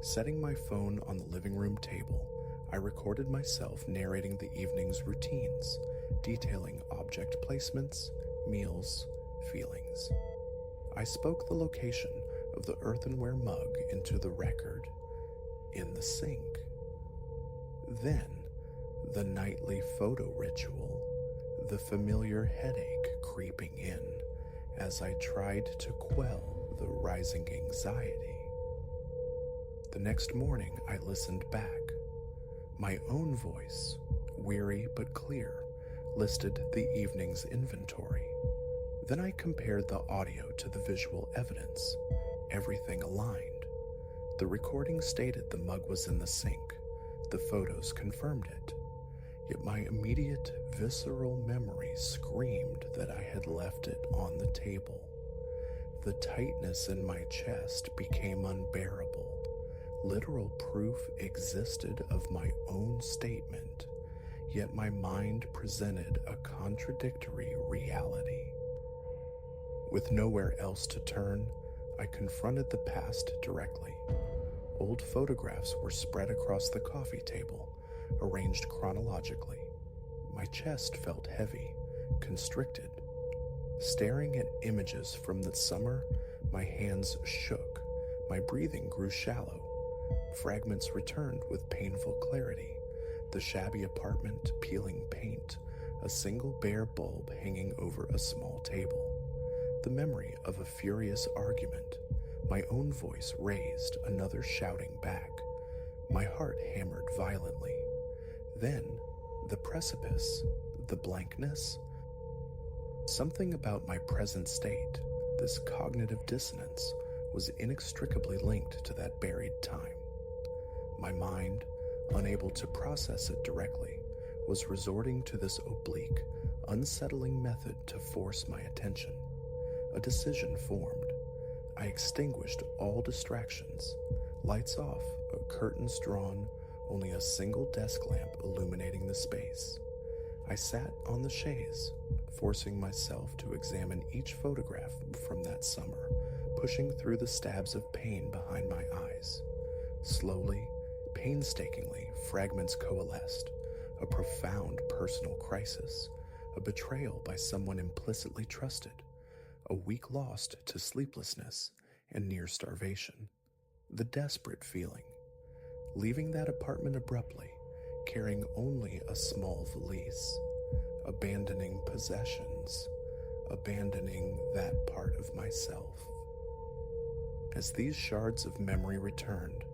Setting my phone on the living room table, I recorded myself narrating the evening's routines, detailing object placements, meals, feelings. I spoke the location of the earthenware mug into the record, in the sink. Then, the nightly photo ritual, the familiar headache creeping in as I tried to quell the rising anxiety. The next morning, I listened back. My own voice, weary but clear, listed the evening's inventory. Then I compared the audio to the visual evidence. Everything aligned. The recording stated the mug was in the sink. The photos confirmed it. Yet my immediate, visceral memory screamed that I had left it on the table. The tightness in my chest became unbearable. Literal proof existed of my own statement, yet my mind presented a contradictory reality. With nowhere else to turn, I confronted the past directly. Old photographs were spread across the coffee table, arranged chronologically. My chest felt heavy, constricted. Staring at images from the summer, my hands shook. My breathing grew shallow. Fragments returned with painful clarity. The shabby apartment peeling paint, a single bare bulb hanging over a small table. The memory of a furious argument. My own voice raised, another shouting back. My heart hammered violently. Then, the precipice, the blankness. Something about my present state, this cognitive dissonance, was inextricably linked to that buried time. My mind, unable to process it directly, was resorting to this oblique, unsettling method to force my attention. A decision formed. I extinguished all distractions. Lights off, curtains drawn, only a single desk lamp illuminating the space. I sat on the chaise, forcing myself to examine each photograph from that summer, pushing through the stabs of pain behind my eyes. Slowly, Painstakingly, fragments coalesced, a profound personal crisis, a betrayal by someone implicitly trusted, a week lost to sleeplessness and near starvation, the desperate feeling, leaving that apartment abruptly, carrying only a small valise, abandoning possessions, abandoning that part of myself. As these shards of memory returned,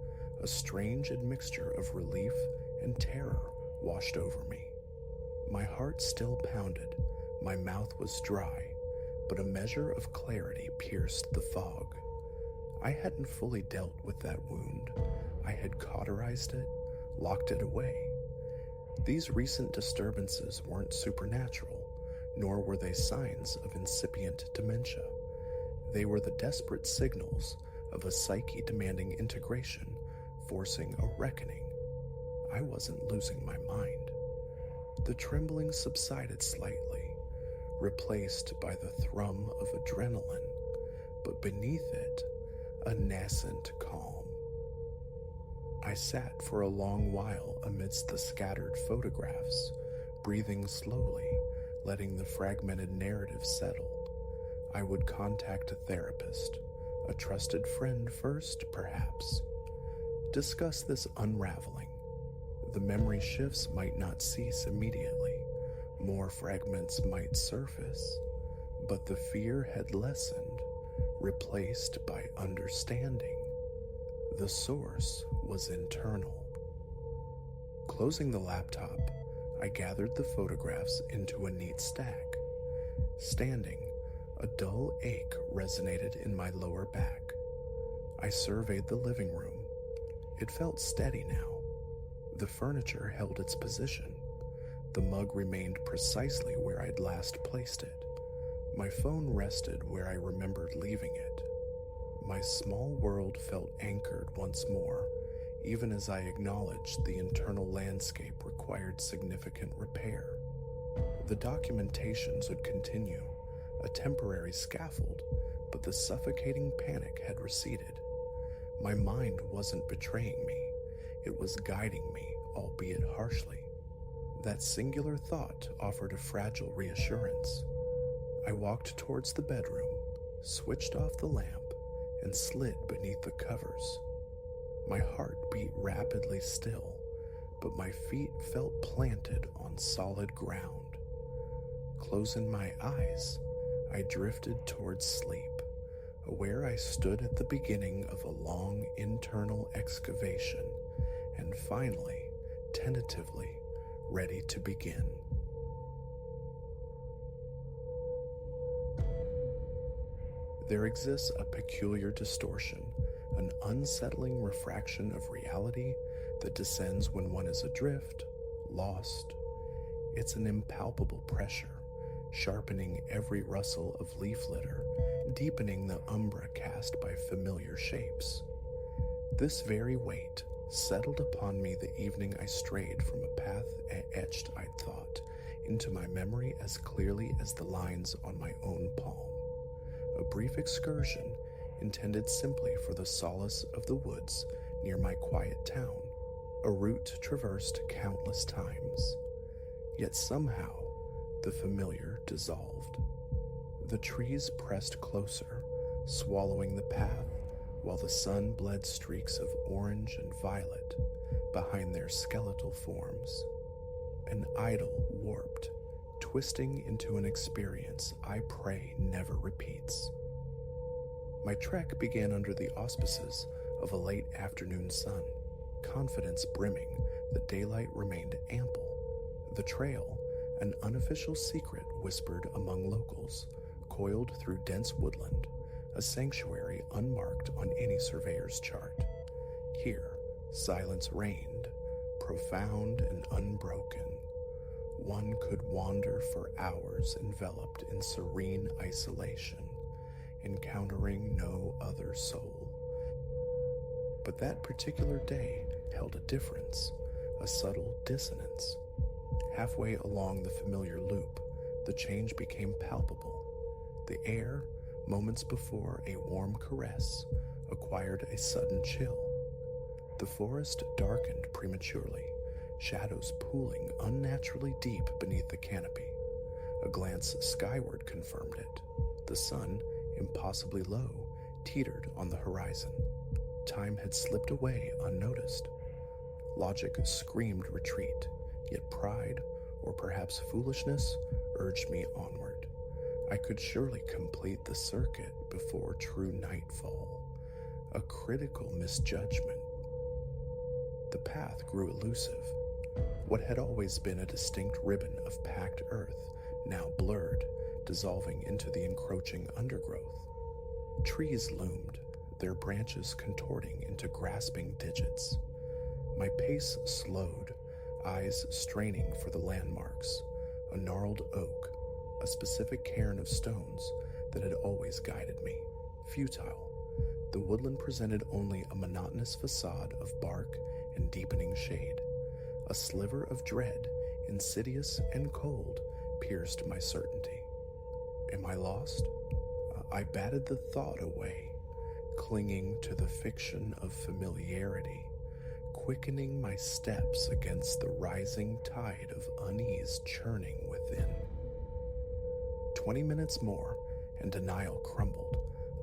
a strange admixture of relief and terror washed over me. My heart still pounded, my mouth was dry, but a measure of clarity pierced the fog. I hadn't fully dealt with that wound. I had cauterized it, locked it away. These recent disturbances weren't supernatural, nor were they signs of incipient dementia. They were the desperate signals of a psyche demanding integration, forcing a reckoning. I wasn't losing my mind. The trembling subsided slightly, replaced by the thrum of adrenaline, but beneath it, a nascent calm. I sat for a long while amidst the scattered photographs, breathing slowly, letting the fragmented narrative settle. I would contact a therapist, a trusted friend first, perhaps. Discuss this unraveling. The memory shifts might not cease immediately. More fragments might surface, but the fear had lessened, replaced by understanding. The source was internal. Closing the laptop, I gathered the photographs into a neat stack. Standing, a dull ache resonated in my lower back. I surveyed the living room. It felt steady now. The furniture held its position. The mug remained precisely where I'd last placed it. My phone rested where I remembered leaving it. My small world felt anchored once more, even as I acknowledged the internal landscape required significant repair. The documentations would continue, a temporary scaffold, but the suffocating panic had receded. My mind wasn't betraying me. It was guiding me, albeit harshly. That singular thought offered a fragile reassurance. I walked towards the bedroom, switched off the lamp, and slid beneath the covers. My heart beat rapidly still, but my feet felt planted on solid ground. Closing my eyes, I drifted towards sleep, aware I stood at the beginning of a long internal excavation, and finally, tentatively, ready to begin. There exists a peculiar distortion, an unsettling refraction of reality that descends when one is adrift, lost. It's an impalpable pressure, sharpening every rustle of leaf litter, deepening the umbra cast by familiar shapes. This very weight settled upon me the evening I strayed from a path etched, I'd thought, into my memory as clearly as the lines on my own palm. A brief excursion intended simply for the solace of the woods near my quiet town, a route traversed countless times. Yet somehow, the familiar dissolved. The trees pressed closer, swallowing the path, while the sun bled streaks of orange and violet behind their skeletal forms. An idyll warped, twisting into an experience I pray never repeats. My trek began under the auspices of a late afternoon sun, confidence brimming that daylight remained ample. The trail, an unofficial secret whispered among locals, coiled through dense woodland, a sanctuary unmarked on any surveyor's chart. Here, silence reigned, profound and unbroken. One could wander for hours enveloped in serene isolation, encountering no other soul. But that particular day held a difference, a subtle dissonance. Halfway along the familiar loop, the change became palpable. The air, moments before a warm caress, acquired a sudden chill. The forest darkened prematurely, shadows pooling unnaturally deep beneath the canopy. A glance skyward confirmed it. The sun, impossibly low, teetered on the horizon. Time had slipped away unnoticed. Logic screamed retreat, yet pride, or perhaps foolishness, urged me onward. I could surely complete the circuit before true nightfall. A critical misjudgment. The path grew elusive. What had always been a distinct ribbon of packed earth now blurred, dissolving into the encroaching undergrowth. Trees loomed, their branches contorting into grasping digits. My pace slowed, eyes straining for the landmarks, a gnarled oak, a specific cairn of stones that had always guided me. Futile. The woodland presented only a monotonous facade of bark and deepening shade. A sliver of dread, insidious and cold, pierced my certainty. Am I lost? I batted the thought away, clinging to the fiction of familiarity, quickening my steps against the rising tide of unease churning within. 20 minutes more, and denial crumbled,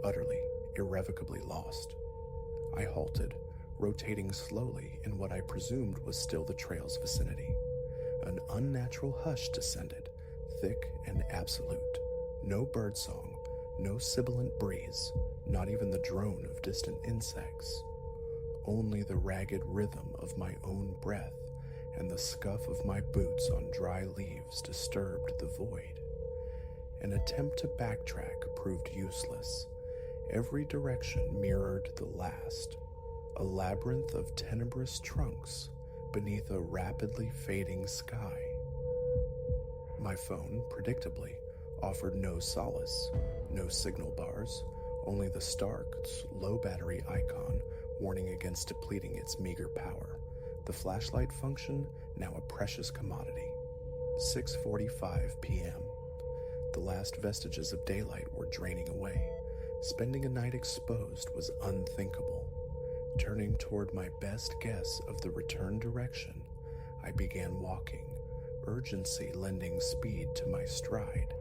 utterly, irrevocably lost. I halted, rotating slowly in what I presumed was still the trail's vicinity. An unnatural hush descended, thick and absolute. No birdsong, no sibilant breeze, not even the drone of distant insects. Only the ragged rhythm of my own breath and the scuff of my boots on dry leaves disturbed the void. An attempt to backtrack proved useless. Every direction mirrored the last, a labyrinth of tenebrous trunks beneath a rapidly fading sky. My phone, predictably, offered no solace, no signal bars, only the stark, low battery icon warning against depleting its meager power. The flashlight function, now a precious commodity. 6:45 p.m. The last vestiges of daylight were draining away. Spending a night exposed was unthinkable. Turning toward my best guess of the return direction, I began walking, urgency lending speed to my stride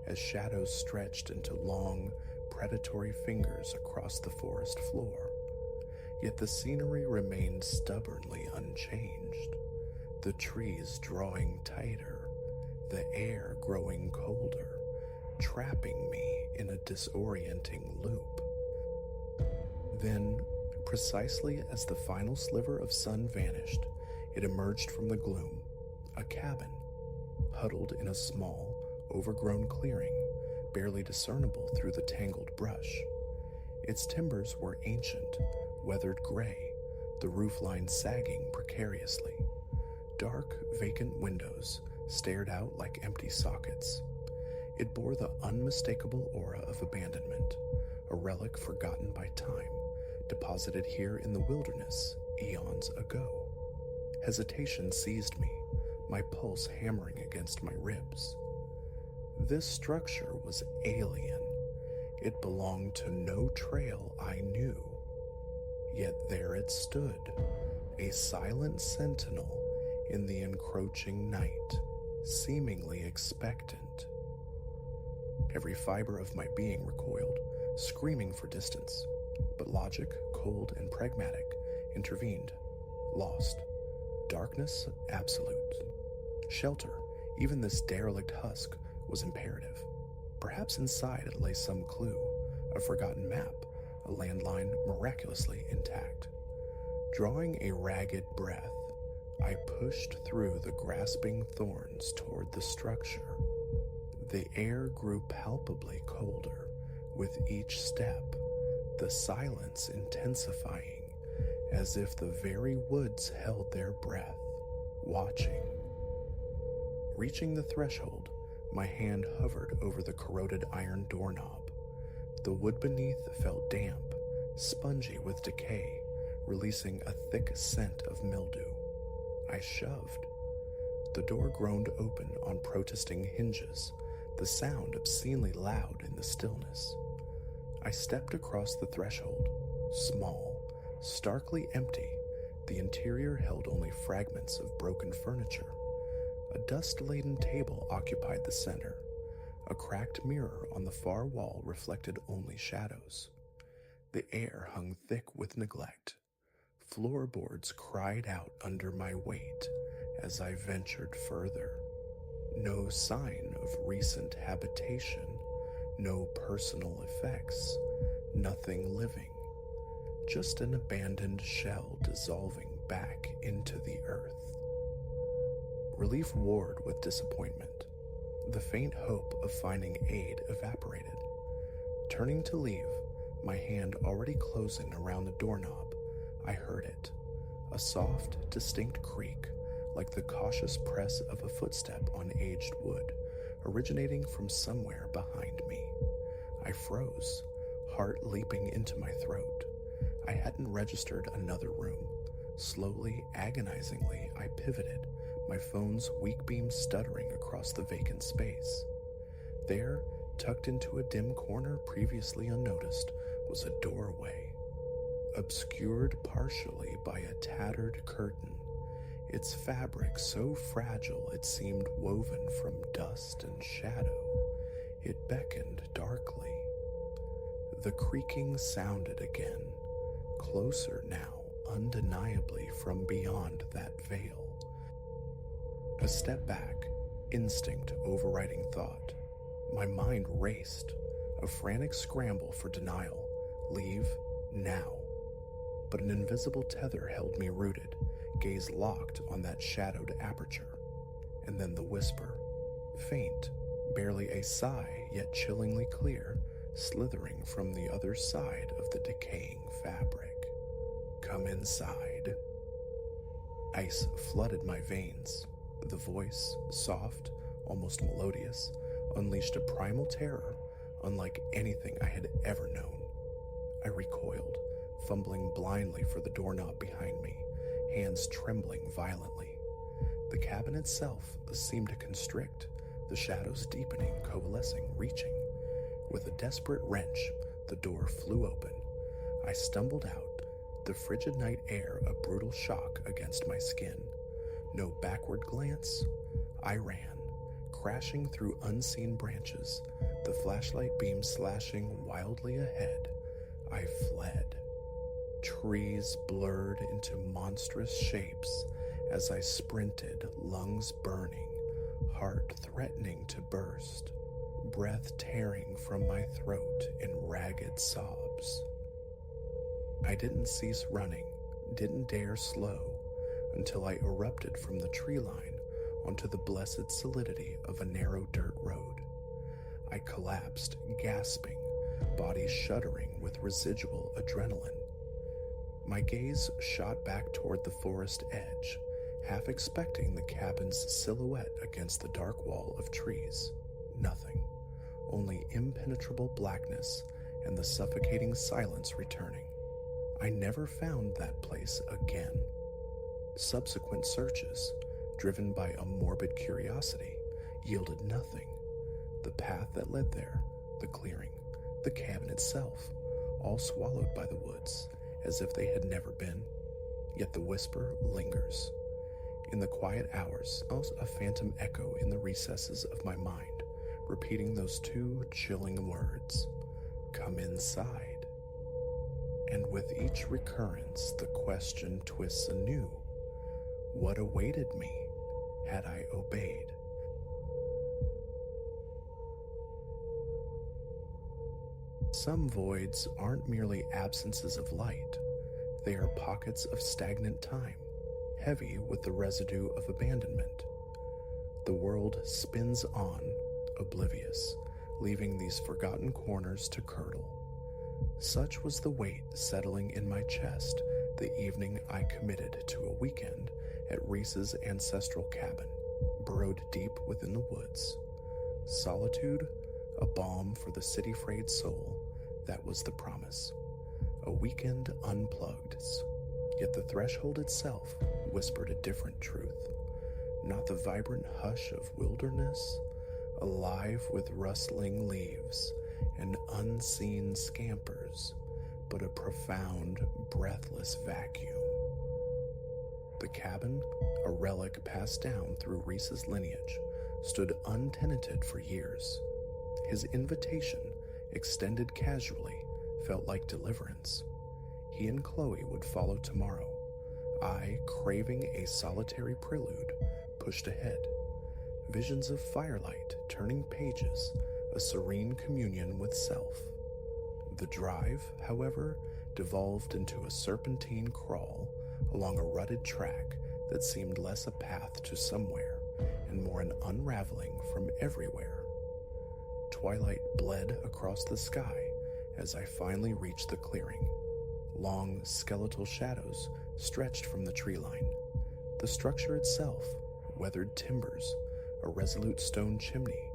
as shadows stretched into long, predatory fingers across the forest floor. Yet the scenery remained stubbornly unchanged, the trees drawing tighter, the air growing colder, trapping me in a disorienting loop. Then, precisely as the final sliver of sun vanished, it emerged from the gloom, a cabin, huddled in a small, overgrown clearing, barely discernible through the tangled brush. Its timbers were ancient, weathered gray, the roofline sagging precariously. Dark, vacant windows stared out like empty sockets. It bore the unmistakable aura of abandonment, a relic forgotten by time, deposited here in the wilderness eons ago. Hesitation seized me, my pulse hammering against my ribs. This structure was alien. It belonged to no trail I knew. Yet there it stood, a silent sentinel in the encroaching night, seemingly expectant. Every fiber of my being recoiled, screaming for distance, but logic, cold and pragmatic, intervened. Lost. Darkness absolute. Shelter, even this derelict husk, was imperative. Perhaps inside it lay some clue, a forgotten map, a landline miraculously intact. Drawing a ragged breath, I pushed through the grasping thorns toward the structure. The air grew palpably colder with each step, the silence intensifying, as if the very woods held their breath, watching. Reaching the threshold, my hand hovered over the corroded iron doorknob. The wood beneath felt damp, spongy with decay, releasing a thick scent of mildew. I shoved. The door groaned open on protesting hinges, the sound obscenely loud in the stillness. I stepped across the threshold, small, starkly empty, The interior held only fragments of broken furniture. A dust-laden table occupied the center. A cracked mirror on the far wall reflected only shadows. The air hung thick with neglect. Floorboards cried out under my weight as I ventured further. No sign of recent habitation, no personal effects, nothing living. Just an abandoned shell dissolving back into the earth. Relief warred with disappointment. The faint hope of finding aid evaporated. Turning to leave, my hand already closing around the doorknob, I heard it. A soft, distinct creak, like the cautious press of a footstep on aged wood, originating from somewhere behind me. I froze, heart leaping into my throat. I hadn't registered another room. Slowly, agonizingly, I pivoted, my phone's weak beam stuttering across the vacant space. There, tucked into a dim corner previously unnoticed, was a doorway, obscured partially by a tattered curtain, its fabric so fragile it seemed woven from dust and shadow. It beckoned darkly. The creaking sounded again, closer now, undeniably from beyond that veil. A step back, instinct overriding thought. My mind raced, a frantic scramble for denial. Leave now. But an invisible tether held me rooted, gaze locked on that shadowed aperture. And then the whisper, faint, barely a sigh, yet chillingly clear, slithering from the other side of the decaying fabric. Come inside. Ice flooded my veins. The voice, soft, almost melodious, unleashed a primal terror unlike anything I had ever known. I recoiled, fumbling blindly for the doorknob behind me, hands trembling violently. The cabin itself seemed to constrict, the shadows deepening, coalescing, reaching. With a desperate wrench, the door flew open. I stumbled out, the frigid night air a brutal shock against my skin. No backward glance. I ran, crashing through unseen branches, the flashlight beam slashing wildly ahead. I fled. Trees blurred into monstrous shapes as I sprinted, lungs burning, heart threatening to burst, breath tearing from my throat in ragged sobs. I didn't cease running, didn't dare slow, until I erupted from the tree line onto the blessed solidity of a narrow dirt road. I collapsed, gasping, body shuddering with residual adrenaline. My gaze shot back toward the forest edge, half expecting the cabin's silhouette against the dark wall of trees. Nothing. Only impenetrable blackness and the suffocating silence returning. I never found that place again. Subsequent searches, driven by a morbid curiosity, yielded nothing. The path that led there, the clearing, the cabin itself, all swallowed by the woods, as if they had never been. Yet the whisper lingers. In the quiet hours, a phantom echo in the recesses of my mind, repeating those two chilling words, "Come inside." And with each recurrence, the question twists anew. What awaited me had I obeyed? Some voids aren't merely absences of light. They are pockets of stagnant time, heavy with the residue of abandonment. The world spins on, oblivious, leaving these forgotten corners to curdle. Such was the weight settling in my chest the evening I committed to a weekend at Reese's ancestral cabin, burrowed deep within the woods. Solitude, a balm for the city-frayed soul, that was the promise. A weekend unplugged, yet the threshold itself whispered a different truth. Not the vibrant hush of wilderness, alive with rustling leaves and unseen scampers, but a profound, breathless vacuum. The cabin, a relic passed down through Reese's lineage, stood untenanted for years. His invitation, extended casually, felt like deliverance. He and Chloe would follow tomorrow. I, craving a solitary prelude, pushed ahead. Visions of firelight, turning pages, a serene communion with self. The drive, however, devolved into a serpentine crawl along a rutted track that seemed less a path to somewhere and more an unraveling from everywhere. Twilight bled across the sky as I finally reached the clearing. Long, skeletal shadows stretched from the tree line. The structure itself, weathered timbers, a resolute stone chimney,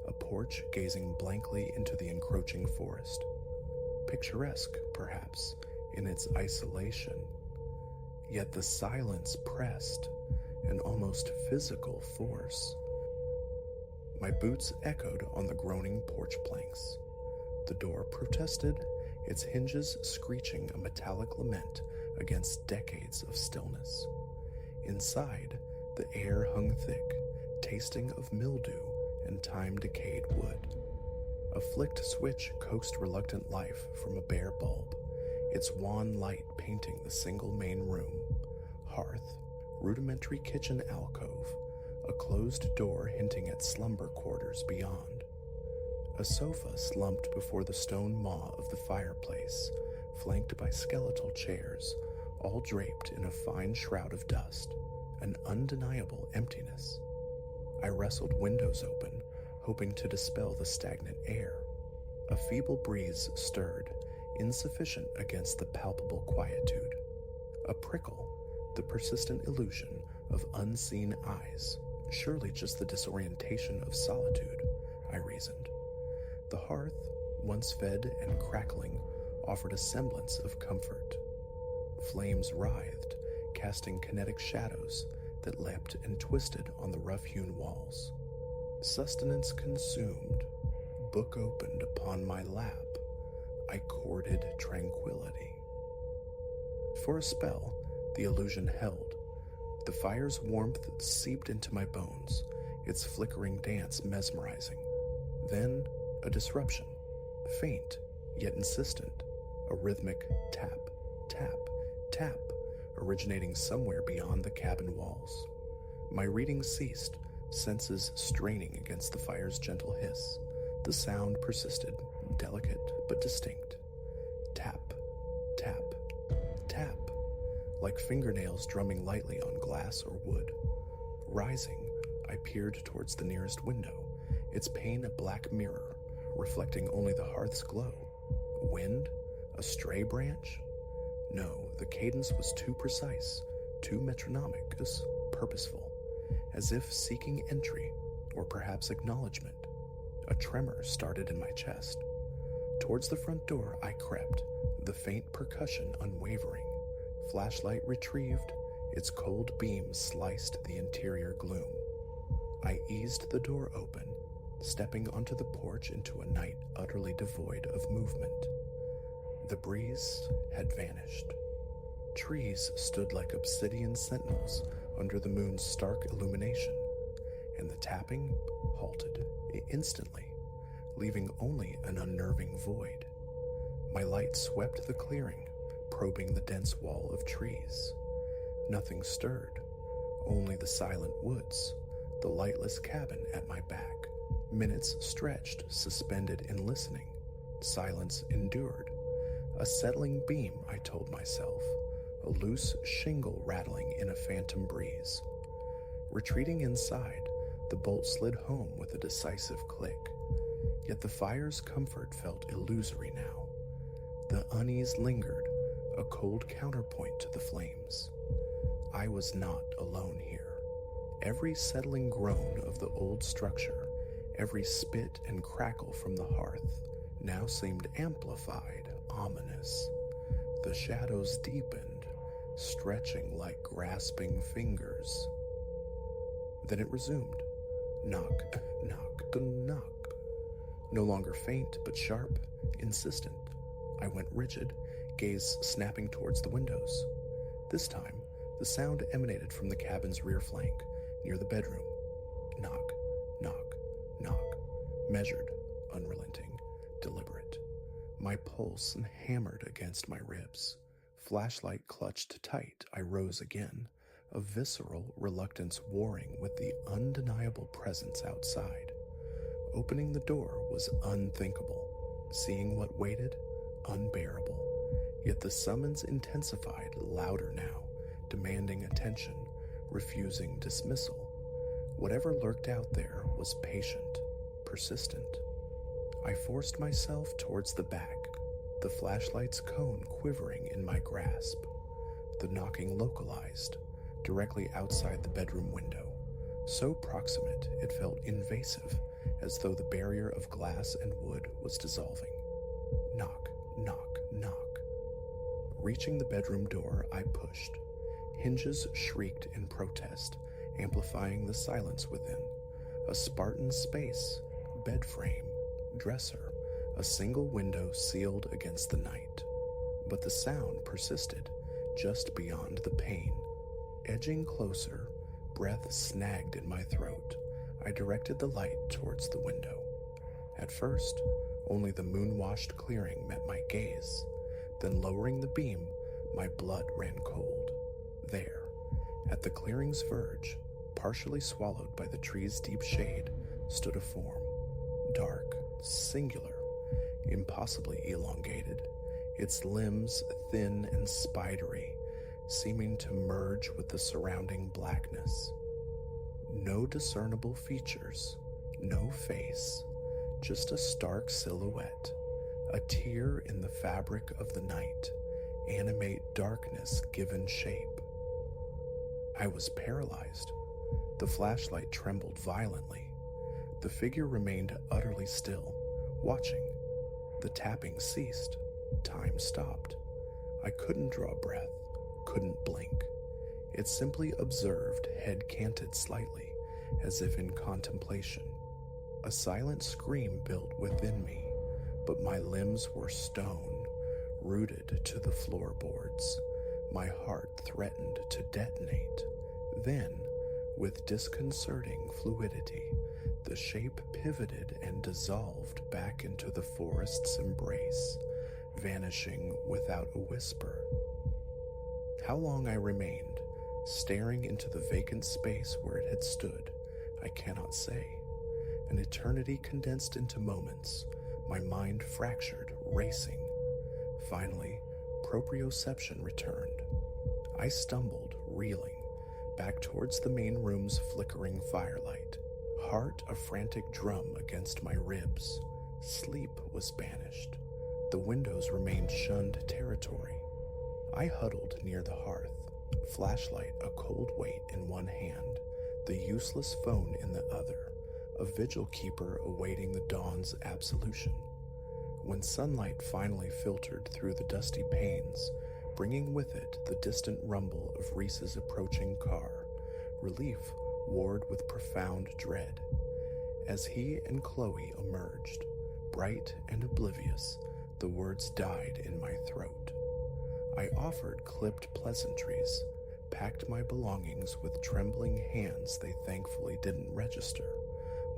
a porch gazing blankly into the encroaching forest. Picturesque, perhaps, in its isolation. Yet the silence pressed, an almost physical force. My boots echoed on the groaning porch planks. The door protested, its hinges screeching a metallic lament against decades of stillness. Inside, the air hung thick, tasting of mildew and time-decayed wood. A flicked switch coaxed reluctant life from a bare bulb, its wan light painting the single main room. Hearth, rudimentary kitchen alcove, a closed door hinting at slumber quarters beyond. A sofa slumped before the stone maw of the fireplace, flanked by skeletal chairs, all draped in a fine shroud of dust, an undeniable emptiness. I wrestled windows open, hoping to dispel the stagnant air. A feeble breeze stirred, insufficient against the palpable quietude. A prickle, the persistent illusion of unseen eyes, surely just the disorientation of solitude, I reasoned. The hearth, once fed and crackling, offered a semblance of comfort. Flames writhed, casting kinetic shadows that leapt and twisted on the rough-hewn walls. Sustenance consumed, book opened upon my lap, I courted tranquility. For a spell, the illusion held. The fire's warmth seeped into my bones, its flickering dance mesmerizing. Then, a disruption, faint yet insistent, a rhythmic tap, tap, tap, originating somewhere beyond the cabin walls. My reading ceased, senses straining against the fire's gentle hiss. The sound persisted, delicate but distinct. Tap, tap, tap, like fingernails drumming lightly on glass or wood. Rising, I peered towards the nearest window, its pane a black mirror, reflecting only the hearth's glow. Wind? A stray branch? No, the cadence was too precise, too metronomicus, purposeful, as if seeking entry, or perhaps acknowledgement. A tremor started in my chest. Towards the front door I crept, the faint percussion unwavering. Flashlight retrieved, its cold beam sliced the interior gloom. I eased the door open, stepping onto the porch into a night utterly devoid of movement. The breeze had vanished. Trees stood like obsidian sentinels under the moon's stark illumination, and the tapping halted instantly, leaving only an unnerving void. My light swept the clearing, probing the dense wall of trees. Nothing stirred, only the silent woods, the lightless cabin at my back. Minutes stretched, suspended in listening. Silence endured. A settling beam, I told myself, a loose shingle rattling in a phantom breeze. Retreating inside, the bolt slid home with a decisive click. Yet the fire's comfort felt illusory now. The unease lingered, a cold counterpoint to the flames. I was not alone here. Every settling groan of the old structure, every spit and crackle from the hearth, now seemed amplified, ominous. The shadows deepened, stretching like grasping fingers. Then it resumed. Knock, knock, knock. No longer faint, but sharp, insistent. I went rigid, gaze snapping towards the windows. This time, The sound emanated from the cabin's rear flank, near the bedroom. Knock, knock, knock. Measured, unrelenting, deliberate. My pulse hammered against my ribs. Flashlight clutched tight, I rose again, a visceral reluctance warring with the undeniable presence outside. Opening the door was unthinkable. Seeing what waited, unbearable. Yet the summons intensified, louder now, demanding attention, refusing dismissal. Whatever lurked out there was patient, persistent. I forced myself towards the back, the flashlight's cone quivering in my grasp. The knocking localized, directly outside the bedroom window, so proximate it felt invasive, as though the barrier of glass and wood was dissolving. Knock, knock, knock. Reaching the bedroom door, I pushed. Hinges shrieked in protest, amplifying the silence within. A Spartan space, bed frame, dresser, a single window sealed against the night. But the sound persisted, just beyond the pain. Edging closer, breath snagged in my throat, I directed the light towards the window. At first, only the moon-washed clearing met my gaze. Then lowering the beam, my blood ran cold. There, at the clearing's verge, partially swallowed by the tree's deep shade, stood a form. Dark, singular, impossibly elongated, its limbs thin and spidery, seeming to merge with the surrounding blackness. No discernible features, no face, just a stark silhouette, a tear in the fabric of the night, animate darkness given shape. I was paralyzed. The flashlight trembled violently. The figure remained utterly still, watching. The tapping ceased. Time stopped. I couldn't draw breath, couldn't blink. It simply observed, head canted slightly, as if in contemplation. A silent scream built within me, but my limbs were stone, rooted to the floorboards. My heart threatened to detonate. Then, with disconcerting fluidity, the shape pivoted and dissolved back into the forest's embrace, vanishing without a whisper. How long I remained, staring into the vacant space where it had stood, I cannot say. An eternity condensed into moments, my mind fractured, racing. Finally, proprioception returned. I stumbled, reeling, back towards the main room's flickering firelight, heart a frantic drum against my ribs. Sleep was banished. The windows remained shunned territory. I huddled near the hearth, flashlight a cold weight in one hand, the useless phone in the other, a vigil keeper awaiting the dawn's absolution. When sunlight finally filtered through the dusty panes, bringing with it the distant rumble of Reese's approaching car, relief warred with profound dread. As he and Chloe emerged, bright and oblivious, the words died in my throat. I offered clipped pleasantries, packed my belongings with trembling hands they thankfully didn't register,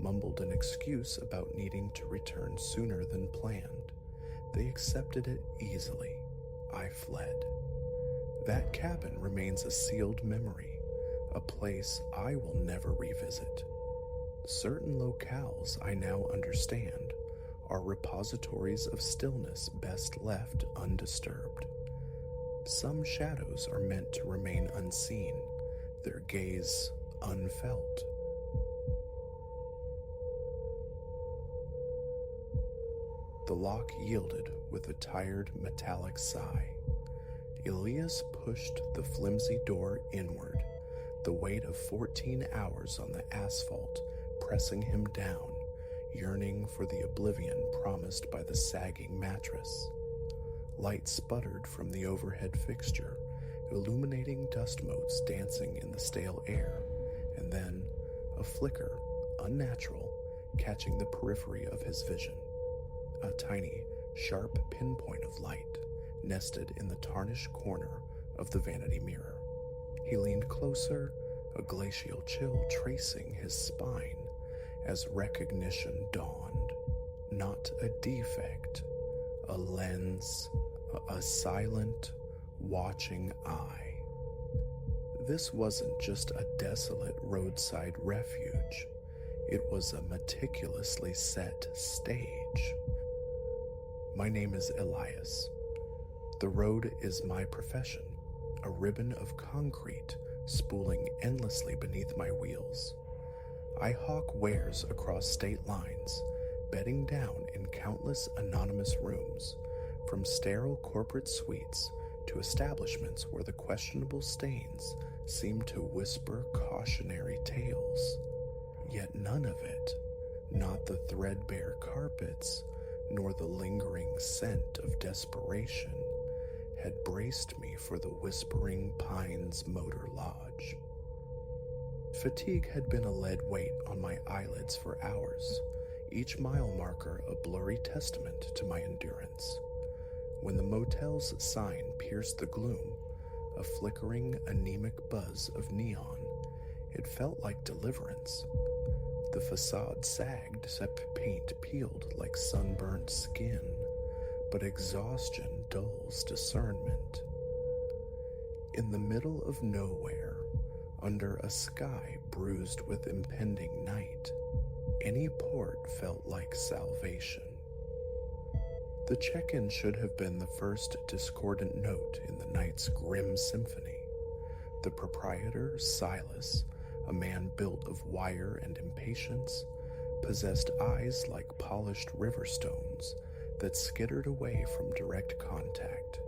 mumbled an excuse about needing to return sooner than planned. They accepted it easily. I fled. That cabin remains a sealed memory, a place I will never revisit. Certain locales I now understand are repositories of stillness best left undisturbed. Some shadows are meant to remain unseen, their gaze unfelt. The lock yielded with a tired metallic sigh. Elias pushed the flimsy door inward, the weight of 14 hours on the asphalt pressing him down, yearning for the oblivion promised by the sagging mattress. Light sputtered from the overhead fixture, illuminating dust motes dancing in the stale air, and then a flicker, unnatural, catching the periphery of his vision. A tiny, sharp pinpoint of light nested in the tarnished corner of the vanity mirror. He leaned closer, a glacial chill tracing his spine as recognition dawned. Not a defect, a lens, a silent, watching eye. This wasn't just a desolate roadside refuge. It was a meticulously set stage. My name is Elias. The road is my profession, a ribbon of concrete spooling endlessly beneath my wheels. I hawk wares across state lines, bedding down in countless anonymous rooms, from sterile corporate suites to establishments where the questionable stains seem to whisper cautionary tales. Yet none of it, not the threadbare carpets, nor the lingering scent of desperation, had braced me for the Whispering Pines Motor Lodge. Fatigue had been a lead weight on my eyelids for hours, each mile marker a blurry testament to my endurance. When the motel's sign pierced the gloom, a flickering, anemic buzz of neon, it felt like deliverance. The facade sagged, paint peeled like sunburned skin, but exhaustion dulls discernment. In the middle of nowhere, under a sky bruised with impending night, any port felt like salvation. The check-in should have been the first discordant note in the night's grim symphony. The proprietor, Silas, a man built of wire and impatience, possessed eyes like polished river stones that skittered away from direct contact.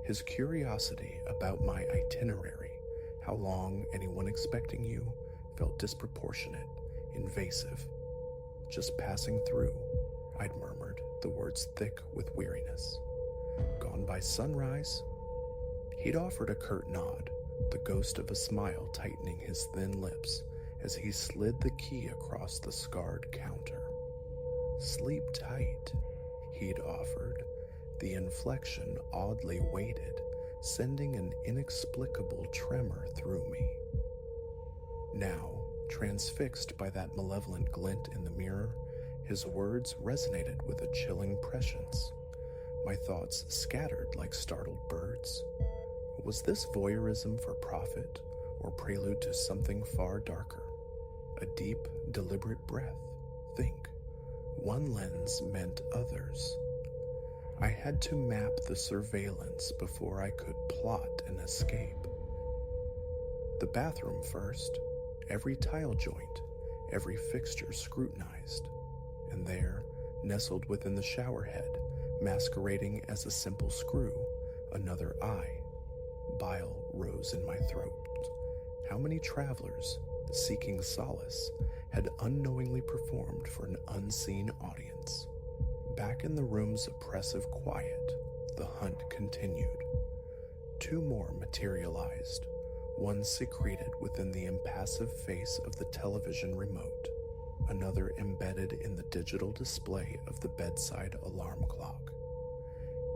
His curiosity about my itinerary, how long anyone expecting you, felt disproportionate, invasive. Just passing through, I'd murmured, the words thick with weariness. Gone by sunrise? He'd offered a curt nod, the ghost of a smile tightening his thin lips as he slid the key across the scarred counter. Sleep tight, he'd offered, the inflection oddly weighted, sending an inexplicable tremor through me. Now, transfixed by that malevolent glint in the mirror, his words resonated with a chilling prescience. My thoughts scattered like startled birds. Was this voyeurism for profit, or prelude to something far darker? A deep, deliberate breath. Think. One lens meant others. I had to map the surveillance before I could plot an escape. The bathroom first, every tile joint, every fixture scrutinized. And there, nestled within the shower head, masquerading as a simple screw, another eye. Bile rose in my throat. How many travelers, seeking solace, had unknowingly performed for an unseen audience? Back in the room's oppressive quiet, the hunt continued. Two more materialized, one secreted within the impassive face of the television remote, another embedded in the digital display of the bedside alarm clock.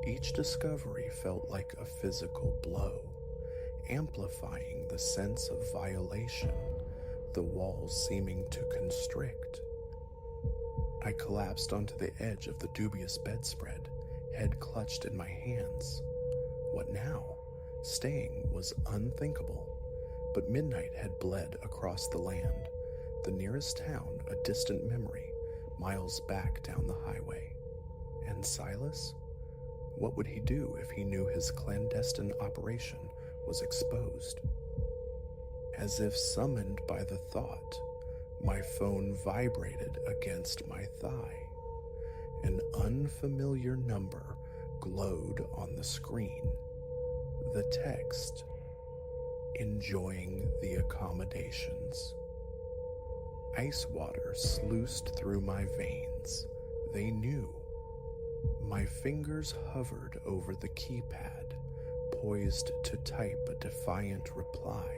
Each discovery felt like a physical blow, amplifying the sense of violation, the walls seeming to constrict. I collapsed onto the edge of the dubious bedspread, head clutched in my hands. What now? Staying was unthinkable, but midnight had bled across the land, the nearest town a distant memory, miles back down the highway. And Silas? What would he do if he knew his clandestine operation was exposed? As if summoned by the thought, my phone vibrated against my thigh. An unfamiliar number glowed on the screen. The text, enjoying the accommodations. Ice water sluiced through my veins. They knew. My fingers hovered over the keypad, poised to type a defiant reply,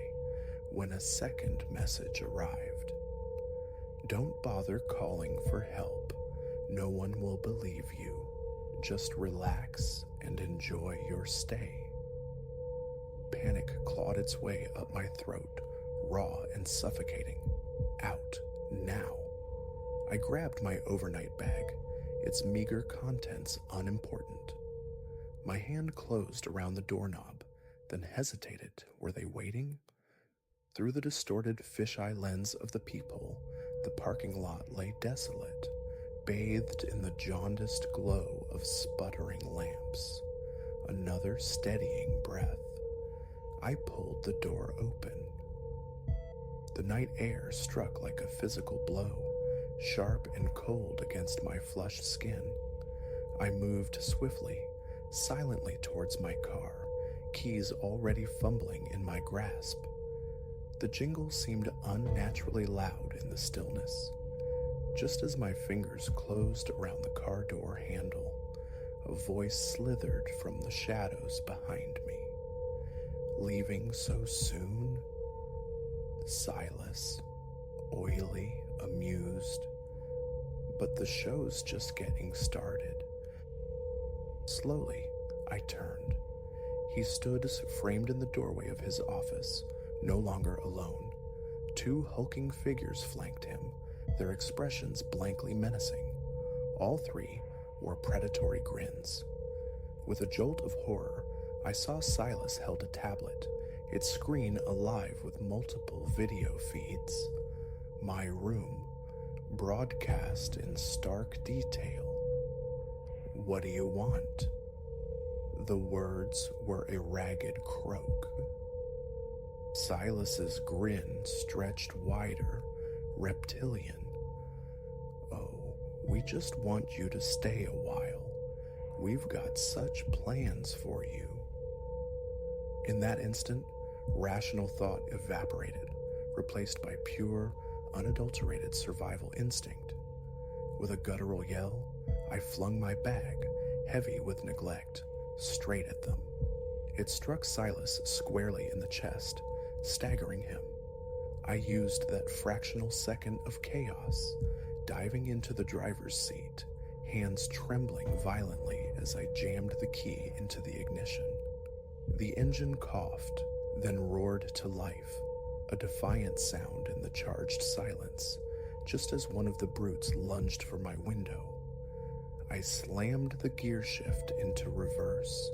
when a second message arrived. Don't bother calling for help. No one will believe you. Just relax and enjoy your stay. panic clawed its way up my throat, raw and suffocating. Out, now. I grabbed my overnight bag, its meager contents unimportant. My hand closed around the doorknob, then hesitated. Were they waiting? Through the distorted fisheye lens of the peephole, the parking lot lay desolate, bathed in the jaundiced glow of sputtering lamps. Another steadying breath. I pulled the door open. The night air struck like a physical blow, sharp and cold against my flushed skin. I moved swiftly, silently towards my car, keys already fumbling in my grasp. The jingle seemed unnaturally loud in the stillness. Just as my fingers closed around the car door handle, a voice slithered from the shadows behind me. Leaving so soon? Silas, oily, amused. But the show's just getting started. Slowly, I turned. He stood framed in the doorway of his office, no longer alone. Two hulking figures flanked him, their expressions blankly menacing. All three wore predatory grins. With a jolt of horror, I saw Silas held a tablet, its screen alive with multiple video feeds. My room, broadcast in stark detail. "What do you want?" The words were a ragged croak. Silas's grin stretched wider, reptilian. "Oh, we just want you to stay a while. We've got such plans for you." In that instant, rational thought evaporated, replaced by pure, unadulterated survival instinct. With a guttural yell, I flung my bag, heavy with neglect, straight at them. It struck Silas squarely in the chest, staggering him. I used that fractional second of chaos, diving into the driver's seat, hands trembling violently as I jammed the key into the ignition. The engine coughed, then roared to life, a defiant sound in the charged silence, just as one of the brutes lunged for my window. I slammed the gear shift into reverse,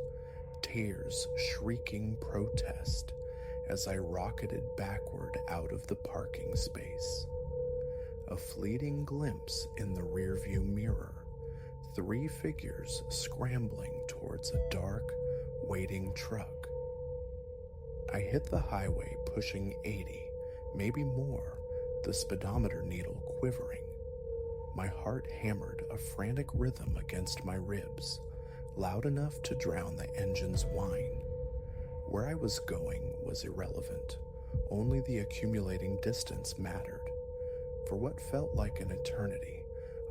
tears shrieking protest as I rocketed backward out of the parking space. A fleeting glimpse in the rearview mirror, three figures scrambling towards a dark, waiting truck. I hit the highway pushing 80, maybe more, the speedometer needle quivering. My heart hammered a frantic rhythm against my ribs, loud enough to drown the engine's whine. Where I was going was irrelevant. Only the accumulating distance mattered. For what felt like an eternity,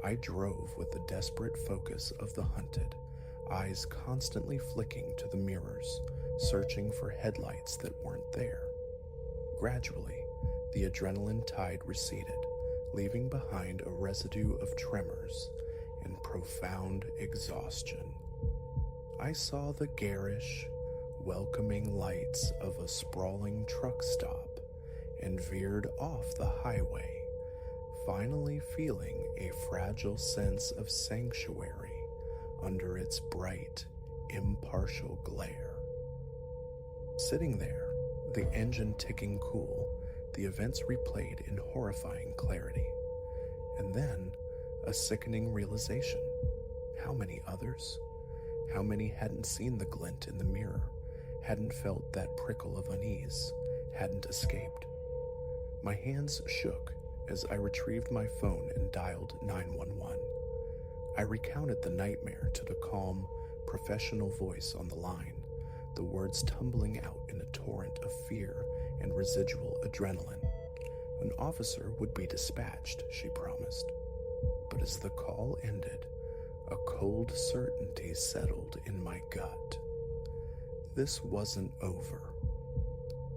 I drove with the desperate focus of the hunted, eyes constantly flicking to the mirrors, searching for headlights that weren't there. Gradually, the adrenaline tide receded, leaving behind a residue of tremors and profound exhaustion. I saw the garish, welcoming lights of a sprawling truck stop and veered off the highway, finally feeling a fragile sense of sanctuary under its bright, impartial glare. Sitting there, the engine ticking cool, the events replayed in horrifying clarity. And then, a sickening realization. How many others? How many hadn't seen the glint in the mirror, hadn't felt that prickle of unease, hadn't escaped? My hands shook as I retrieved my phone and dialed 911. I recounted the nightmare to the calm, professional voice on the line, the words tumbling out in a torrent of fear and residual adrenaline. An officer would be dispatched, she promised. But as the call ended, a cold certainty settled in my gut. This wasn't over.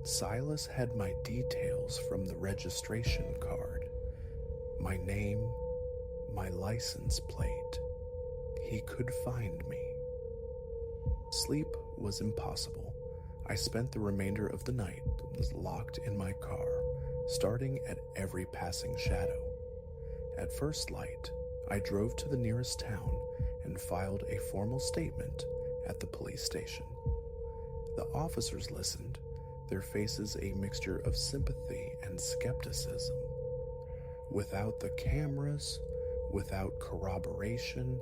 Silas had my details from the registration card. My name, my license plate. He could find me. Sleep was impossible. I spent the remainder of the night locked in my car, starting at every passing shadow. At first light, I drove to the nearest town and filed a formal statement at the police station. The officers listened, their faces a mixture of sympathy and skepticism. Without the cameras, without corroboration,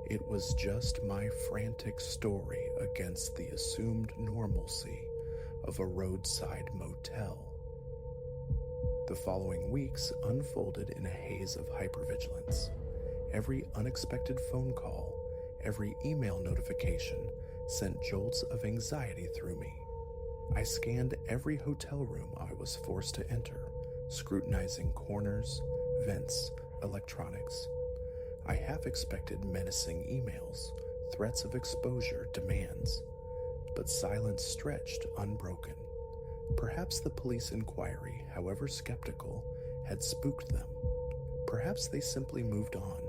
it was just my frantic story against the assumed normalcy of a roadside motel. The following weeks unfolded in a haze of hypervigilance. Every unexpected phone call, every email notification sent jolts of anxiety through me. I scanned every hotel room I was forced to enter, scrutinizing corners, vents, electronics. I half expected menacing emails, threats of exposure, demands, but silence stretched unbroken. Perhaps the police inquiry, however skeptical, had spooked them. Perhaps they simply moved on,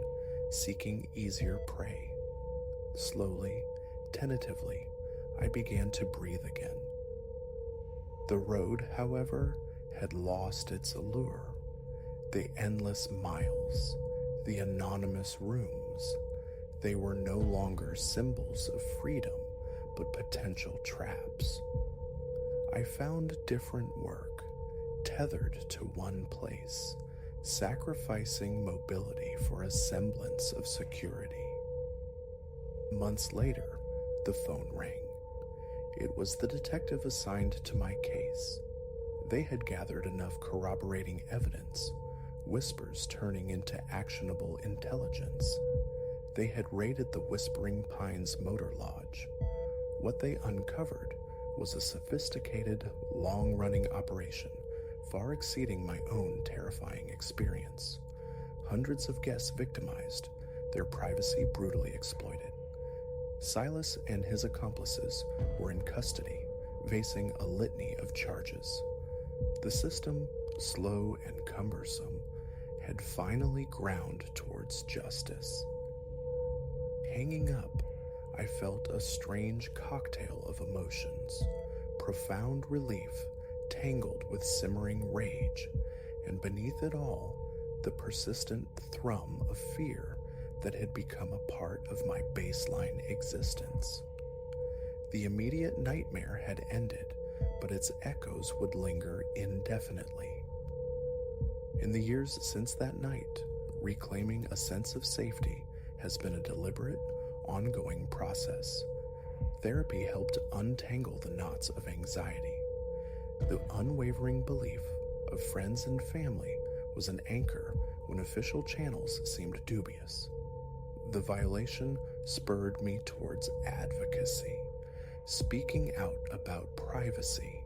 seeking easier prey. Slowly, tentatively, I began to breathe again. The road, however, had lost its allure. The endless miles, the anonymous rooms, they were no longer symbols of freedom, but potential traps. I found different work, tethered to one place, sacrificing mobility for a semblance of security. Months later, the phone rang. It was the detective assigned to my case. They had gathered enough corroborating evidence, whispers turning into actionable intelligence. They had raided the Whispering Pines Motor Lodge. What they uncovered was a sophisticated, long-running operation far exceeding my own terrifying experience. Hundreds of guests victimized, their privacy brutally exploited. Silas and his accomplices were in custody, facing a litany of charges. The system, slow and cumbersome, had finally ground towards justice. Hanging up, I felt a strange cocktail of emotions, profound relief tangled with simmering rage, and beneath it all, the persistent thrum of fear that had become a part of my baseline existence. The immediate nightmare had ended, but its echoes would linger indefinitely. In the years since that night, reclaiming a sense of safety has been a deliberate, ongoing process. Therapy helped untangle the knots of anxiety. The unwavering belief of friends and family was an anchor when official channels seemed dubious. The violation spurred me towards advocacy, speaking out about privacy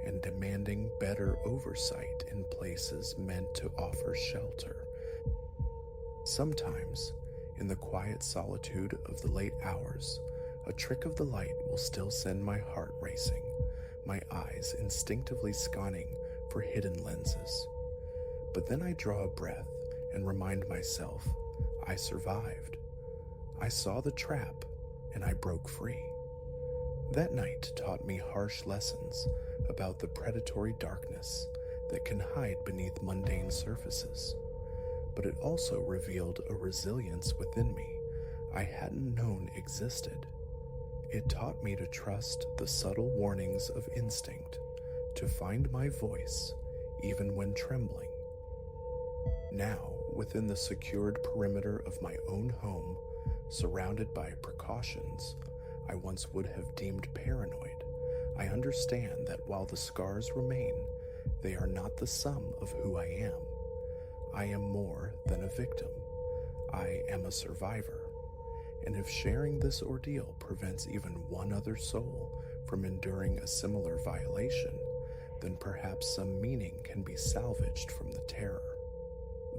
and demanding better oversight in places meant to offer shelter. Sometimes, in the quiet solitude of the late hours, a trick of the light will still send my heart racing, my eyes instinctively scanning for hidden lenses. But then I draw a breath and remind myself, I survived. I saw the trap, and I broke free. That night taught me harsh lessons about the predatory darkness that can hide beneath mundane surfaces. But it also revealed a resilience within me I hadn't known existed. It taught me to trust the subtle warnings of instinct, to find my voice even when trembling. Now, within the secured perimeter of my own home, surrounded by precautions I once would have deemed paranoid, I understand that while the scars remain, they are not the sum of who I am. I am more than a victim. I am a survivor. And if sharing this ordeal prevents even one other soul from enduring a similar violation, then perhaps some meaning can be salvaged from the terror.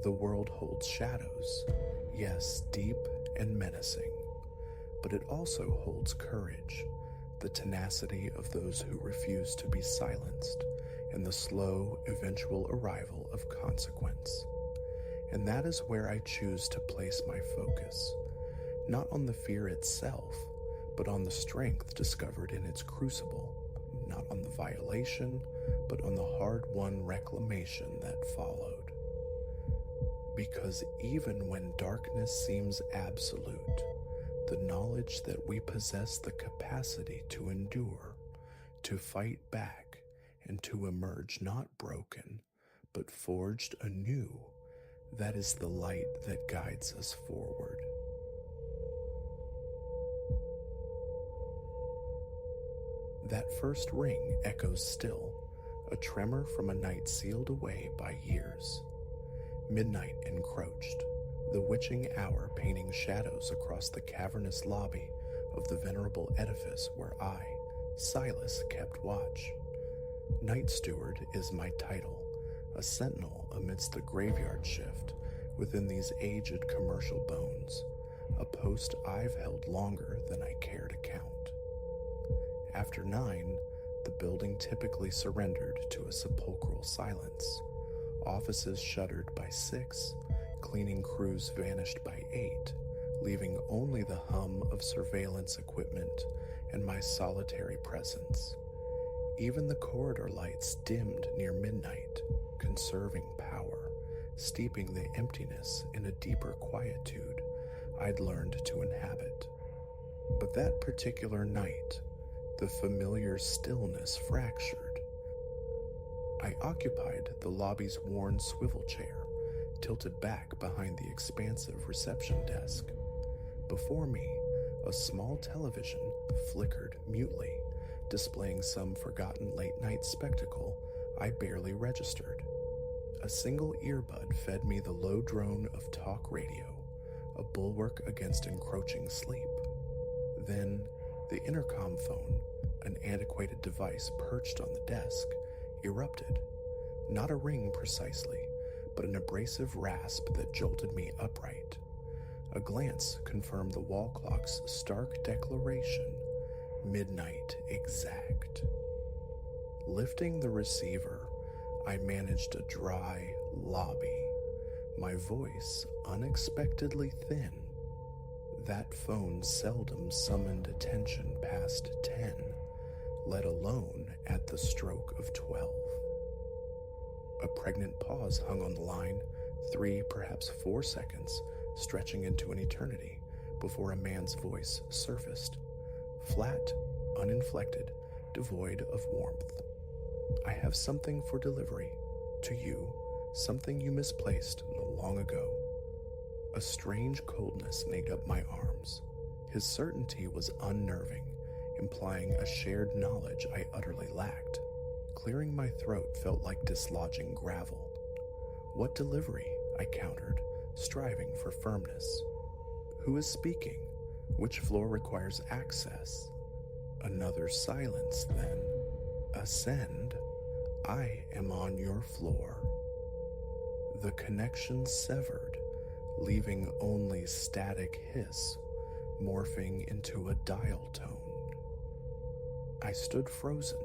The world holds shadows, yes, deep and menacing, but it also holds courage, the tenacity of those who refuse to be silenced, and the slow, eventual arrival of consequence. And that is where I choose to place my focus, not on the fear itself, but on the strength discovered in its crucible, not on the violation, but on the hard-won reclamation that followed. Because even when darkness seems absolute, the knowledge that we possess the capacity to endure, to fight back, and to emerge not broken, but forged anew, that is the light that guides us forward. That first ring echoes still, a tremor from a night sealed away by years. Midnight encroached, the witching hour painting shadows across the cavernous lobby of the venerable edifice where I, Silas, kept watch. Night Steward is my title, a sentinel amidst the graveyard shift within these aged commercial bones, a post I've held longer than I care to count. After 9, the building typically surrendered to a sepulchral silence. Offices shuttered by 6, cleaning crews vanished by 8, leaving only the hum of surveillance equipment and my solitary presence. Even the corridor lights dimmed near midnight, conserving power, steeping the emptiness in a deeper quietude I'd learned to inhabit. But that particular night, the familiar stillness fractured. I occupied the lobby's worn swivel chair, tilted back behind the expansive reception desk. Before me, a small television flickered mutely, displaying some forgotten late-night spectacle I barely registered. A single earbud fed me the low drone of talk radio, a bulwark against encroaching sleep. Then, the intercom phone, an antiquated device perched on the desk, erupted. Not a ring precisely, but an abrasive rasp that jolted me upright. A glance confirmed the wall clock's stark declaration, midnight exact. Lifting the receiver, I managed a dry lobby, my voice unexpectedly thin. That phone seldom summoned attention past 10, let alone at the stroke of 12. A pregnant pause hung on the line, 3, perhaps 4 seconds, stretching into an eternity, before a man's voice surfaced. Flat, uninflected, devoid of warmth. I have something for delivery. To you, something you misplaced long ago. A strange coldness made up my arms. His certainty was unnerving, implying a shared knowledge I utterly lacked. Clearing my throat felt like dislodging gravel. What delivery? I countered, striving for firmness. Who is speaking? Which floor requires access? Another silence, then. Ascend. I am on your floor. The connection severed, leaving only static hiss, morphing into a dial tone. I stood frozen,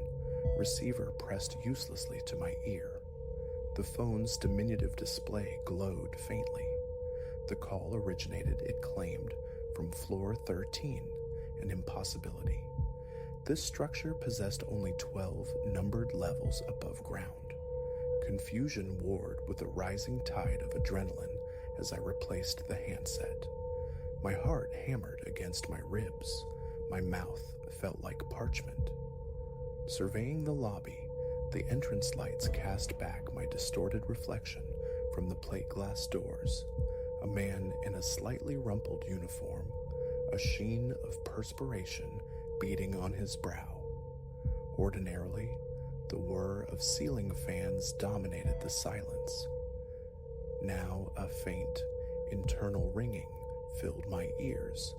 receiver pressed uselessly to my ear. The phone's diminutive display glowed faintly. The call originated, it claimed, from floor 13, an impossibility. This structure possessed only 12 numbered levels above ground. Confusion warred with a rising tide of adrenaline as I replaced the handset. My heart hammered against my ribs. My mouth felt like parchment. Surveying the lobby, the entrance lights cast back my distorted reflection from the plate glass doors. A man in a slightly rumpled uniform, a sheen of perspiration beading on his brow. Ordinarily, the whir of ceiling fans dominated the silence. Now a faint, internal ringing filled my ears,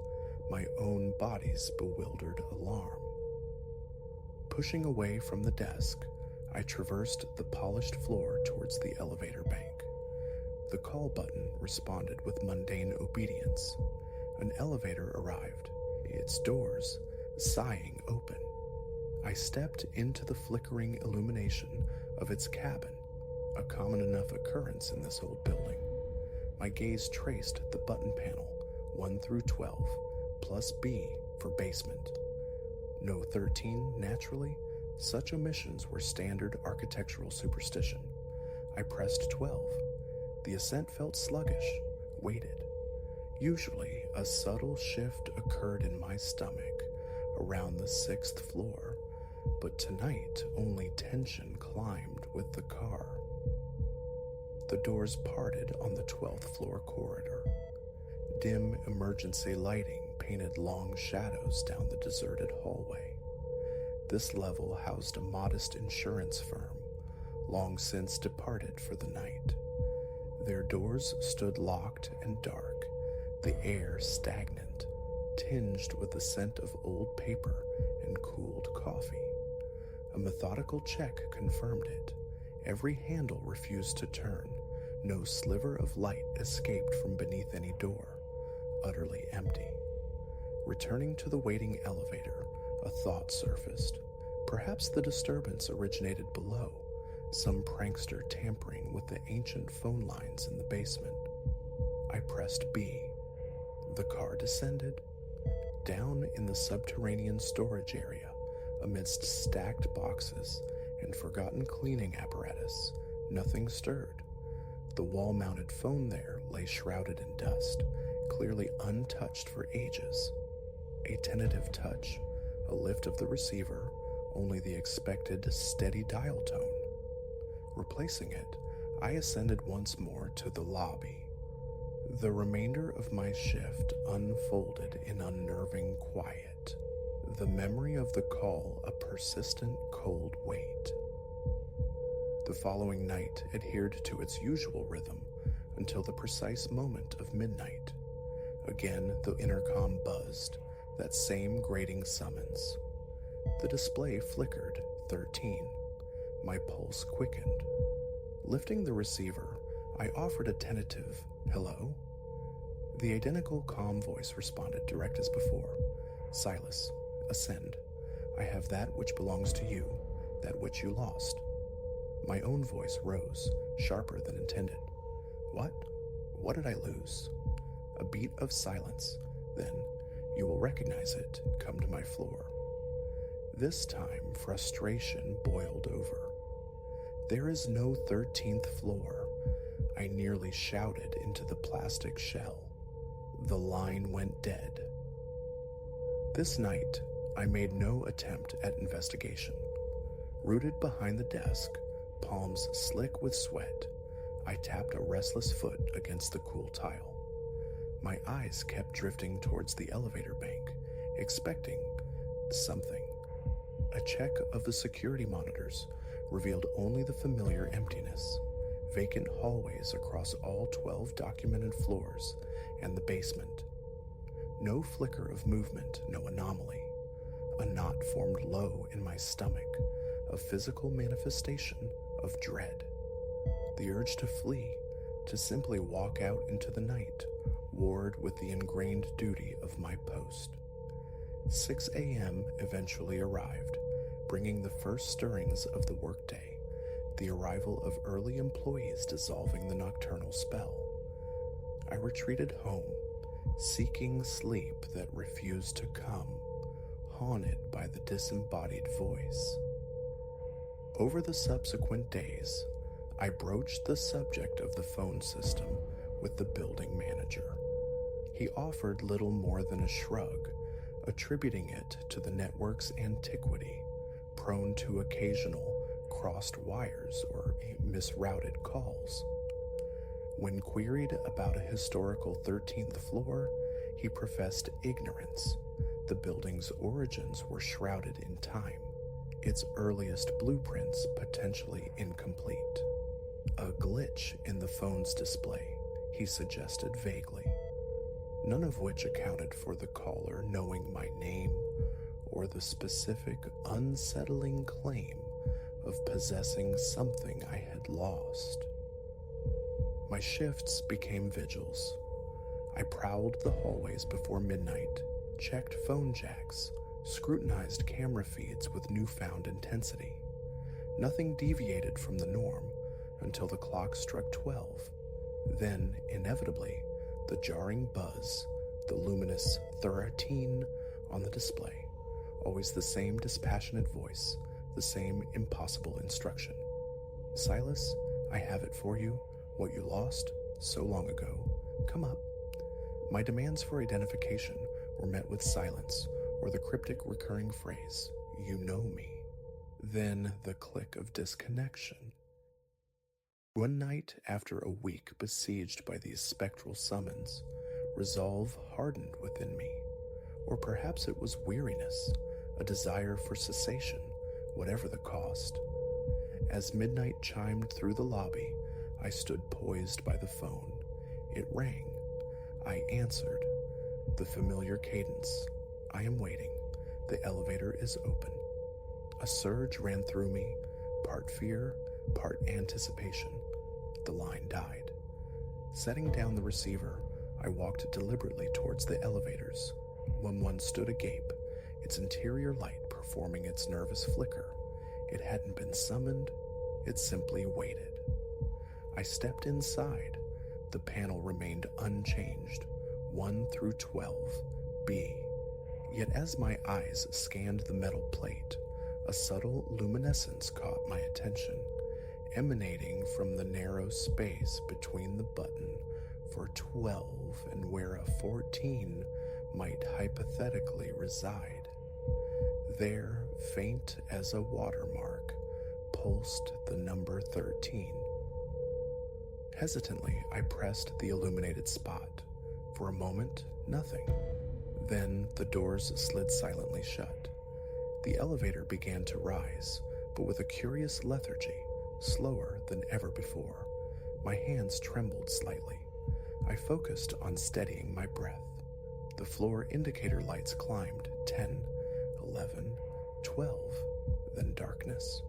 my own body's bewildered alarm. Pushing away from the desk, I traversed the polished floor towards the elevator bank. The call button responded with mundane obedience. An elevator arrived, its doors sighing open. I stepped into the flickering illumination of its cabin, a common enough occurrence in this old building. My gaze traced the button panel, 1 through 12, plus B for basement. No 13, naturally, Such omissions were standard architectural superstition. I pressed 12. The ascent felt sluggish, waited. Usually, a subtle shift occurred in my stomach around the 6th floor, but tonight only tension climbed with the car. The doors parted on the 12th floor corridor. Dim emergency lighting painted long shadows down the deserted hallway. This level housed a modest insurance firm, long since departed for the night. Their doors stood locked and dark, the air stagnant, tinged with the scent of old paper and cooled coffee. A methodical check confirmed it. Every handle refused to turn. No sliver of light escaped from beneath any door. Utterly empty. Returning to the waiting elevator, a thought surfaced. Perhaps the disturbance originated below, some prankster tampering with the ancient phone lines in the basement. I pressed B. The car descended. Down in the subterranean storage area, amidst stacked boxes and forgotten cleaning apparatus, nothing stirred. The wall-mounted phone there lay shrouded in dust, clearly untouched for ages. A tentative touch, a lift of the receiver, only the expected steady dial tone. Replacing it, I ascended once more to the lobby. The remainder of my shift unfolded in unnerving quiet, the memory of the call a persistent cold weight. The following night adhered to its usual rhythm until the precise moment of midnight. Again, the intercom buzzed, that same grating summons. The display flickered, 13. My pulse quickened. Lifting the receiver, I offered a tentative, "Hello?" The identical calm voice responded direct as before. "Silas, ascend. I have that which belongs to you, that which you lost." My own voice rose, sharper than intended. "What? What did I lose?" A beat of silence. Then, "You will recognize it. Come to my floor." This time, frustration boiled over. "There is no 13th floor," I nearly shouted into the plastic shell. The line went dead. This night, I made no attempt at investigation. Rooted behind the desk, palms slick with sweat, I tapped a restless foot against the cool tile. My eyes kept drifting towards the elevator bank, expecting something. A check of the security monitors revealed only the familiar emptiness, vacant hallways across all 12 documented floors and the basement. No flicker of movement, no anomaly. A knot formed low in my stomach, a physical manifestation of dread. The urge to flee, to simply walk out into the night, warred with the ingrained duty of my post. 6 a.m. eventually arrived, bringing the first stirrings of the workday, the arrival of early employees dissolving the nocturnal spell. I retreated home, seeking sleep that refused to come, haunted by the disembodied voice. Over the subsequent days, I broached the subject of the phone system with the building manager. He offered little more than a shrug, attributing it to the network's antiquity, prone to occasional crossed wires or misrouted calls. When queried about a historical 13th floor, he professed ignorance. The building's origins were shrouded in time, its earliest blueprints potentially incomplete. A glitch in the phone's display, he suggested vaguely, none of which accounted for the caller knowing my name or the specific unsettling claim of possessing something I had lost. My shifts became vigils. I prowled the hallways before midnight, checked phone jacks, scrutinized camera feeds with newfound intensity. Nothing deviated from the norm until the clock struck 12. Then, inevitably, the jarring buzz, the luminous 13 on the display, always the same dispassionate voice, the same impossible instruction. Silas, I have it for you, what you lost so long ago. Come up. My demands for identification were met with silence, or the cryptic recurring phrase, you know me. Then the click of disconnection. One night, after a week besieged by these spectral summons, resolve hardened within me. Or perhaps it was weariness, a desire for cessation, whatever the cost. As midnight chimed through the lobby, I stood poised by the phone. It rang. I answered. The familiar cadence. I am waiting. The elevator is open. A surge ran through me, part fear, part anticipation. The line died. Setting down the receiver, I walked deliberately towards the elevators. When one stood agape, its interior light performing its nervous flicker. It hadn't been summoned, it simply waited. I stepped inside. The panel remained unchanged, 1 through 12, B. Yet as my eyes scanned the metal plate, a subtle luminescence caught my attention, emanating from the narrow space between the button for 12 and where a 14 might hypothetically reside. There, faint as a watermark, pulsed the number 13. Hesitantly, I pressed the illuminated spot. For a moment, nothing. Then the doors slid silently shut. The elevator began to rise, but with a curious lethargy, slower than ever before. My hands trembled slightly. I focused on steadying my breath. The floor indicator lights climbed 10, 11, 12, then darkness.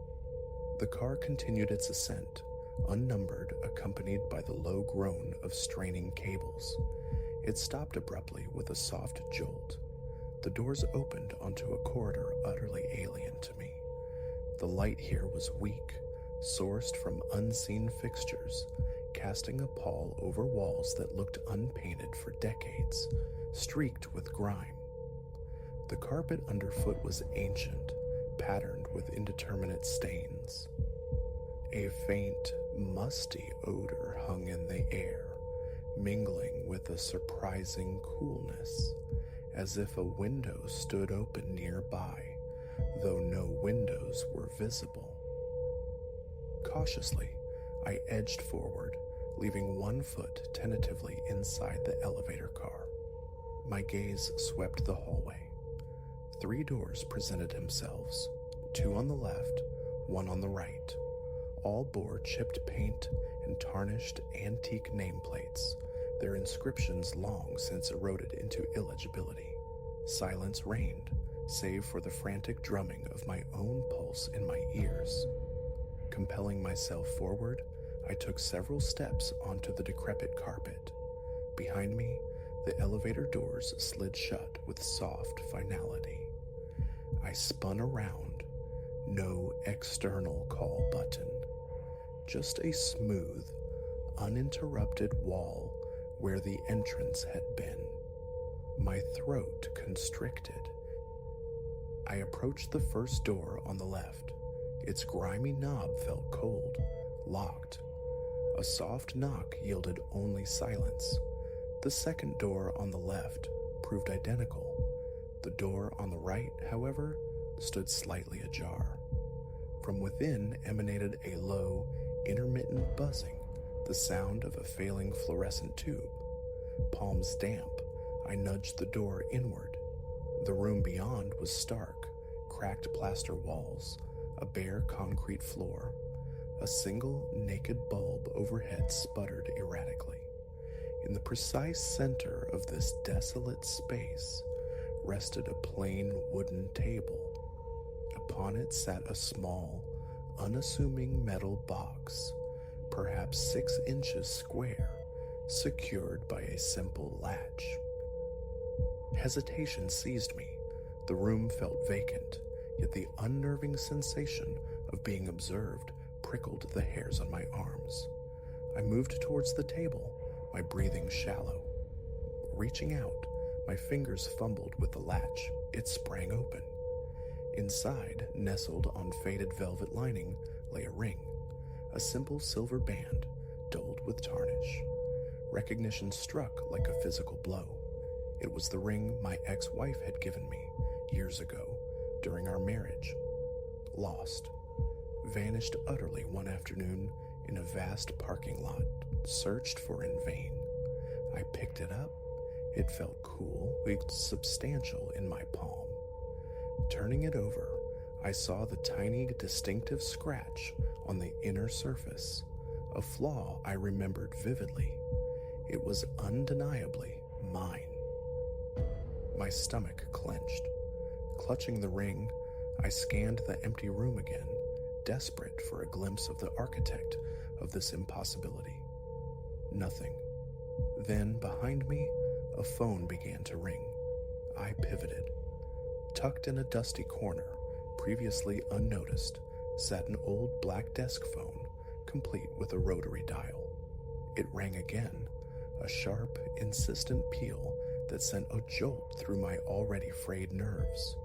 The car continued its ascent, unnumbered, accompanied by the low groan of straining cables. It stopped abruptly with a soft jolt. The doors opened onto a corridor utterly alien to me. The light here was weak, sourced from unseen fixtures, casting a pall over walls that looked unpainted for decades, streaked with grime. The carpet underfoot was ancient, patterned with indeterminate stains. A faint, musty odor hung in the air, mingling with a surprising coolness, as if a window stood open nearby, though no windows were visible. Cautiously, I edged forward, leaving one foot tentatively inside the elevator car. My gaze swept the hallway. 3 doors presented themselves, 2 on the left, 1 on the right. All bore chipped paint and tarnished antique nameplates, their inscriptions long since eroded into illegibility. Silence reigned, save for the frantic drumming of my own pulse in my ears. Compelling myself forward, I took several steps onto the decrepit carpet. Behind me, the elevator doors slid shut with soft finality. I spun around. No external call button. Just a smooth, uninterrupted wall where the entrance had been. My throat constricted. I approached the first door on the left. Its grimy knob felt cold, locked. A soft knock yielded only silence. The second door on the left proved identical. The door on the right, however, stood slightly ajar. From within emanated a low, intermittent buzzing, the sound of a failing fluorescent tube. Palms damp, I nudged the door inward. The room beyond was stark, cracked plaster walls, a bare concrete floor. A single naked bulb overhead sputtered erratically. In the precise center of this desolate space rested a plain wooden table. Upon it sat a small, unassuming metal box, perhaps 6 inches square, secured by a simple latch. Hesitation seized me. The room felt vacant, yet the unnerving sensation of being observed prickled the hairs on my arms. I moved towards the table, my breathing shallow. Reaching out, my fingers fumbled with the latch. It sprang open. Inside, nestled on faded velvet lining, lay a ring, a simple silver band, dulled with tarnish. Recognition struck like a physical blow. It was the ring my ex-wife had given me years ago during our marriage. Lost. Vanished utterly one afternoon in a vast parking lot, searched for in vain. I picked it up. It felt cool, substantial in my palm. Turning it over, I saw the tiny, distinctive scratch on the inner surface, a flaw I remembered vividly. It was undeniably mine. My stomach clenched. Clutching the ring, I scanned the empty room again, desperate for a glimpse of the architect of this impossibility. Nothing. Then, behind me, a phone began to ring. I pivoted. Tucked in a dusty corner, previously unnoticed, sat an old black desk phone, complete with a rotary dial. It rang again, a sharp, insistent peal that sent a jolt through my already frayed nerves.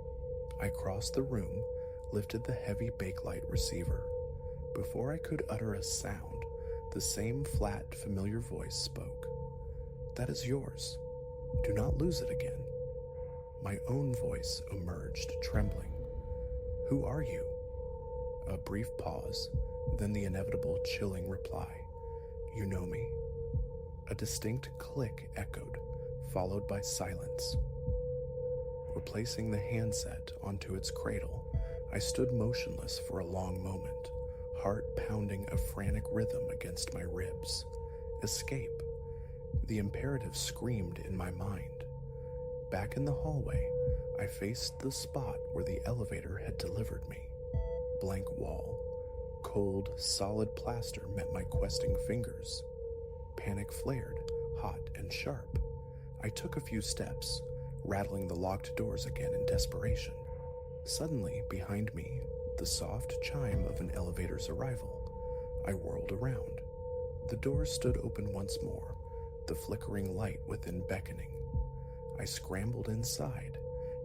I crossed the room, lifted the heavy bakelite receiver. Before I could utter a sound, the same flat, familiar voice spoke. "That is yours. Do not lose it again." My own voice emerged, trembling. "Who are you?" A brief pause, then the inevitable chilling reply. "You know me." A distinct click echoed, followed by silence. Replacing the handset onto its cradle, I stood motionless for a long moment, heart pounding a frantic rhythm against my ribs. Escape. The imperative screamed in my mind. Back in the hallway, I faced the spot where the elevator had delivered me. Blank wall. Cold, solid plaster met my questing fingers. Panic flared, hot and sharp. I took a few steps, rattling the locked doors again in desperation. Suddenly, behind me, the soft chime of an elevator's arrival. I whirled around. The doors stood open once more, the flickering light within beckoning. I scrambled inside,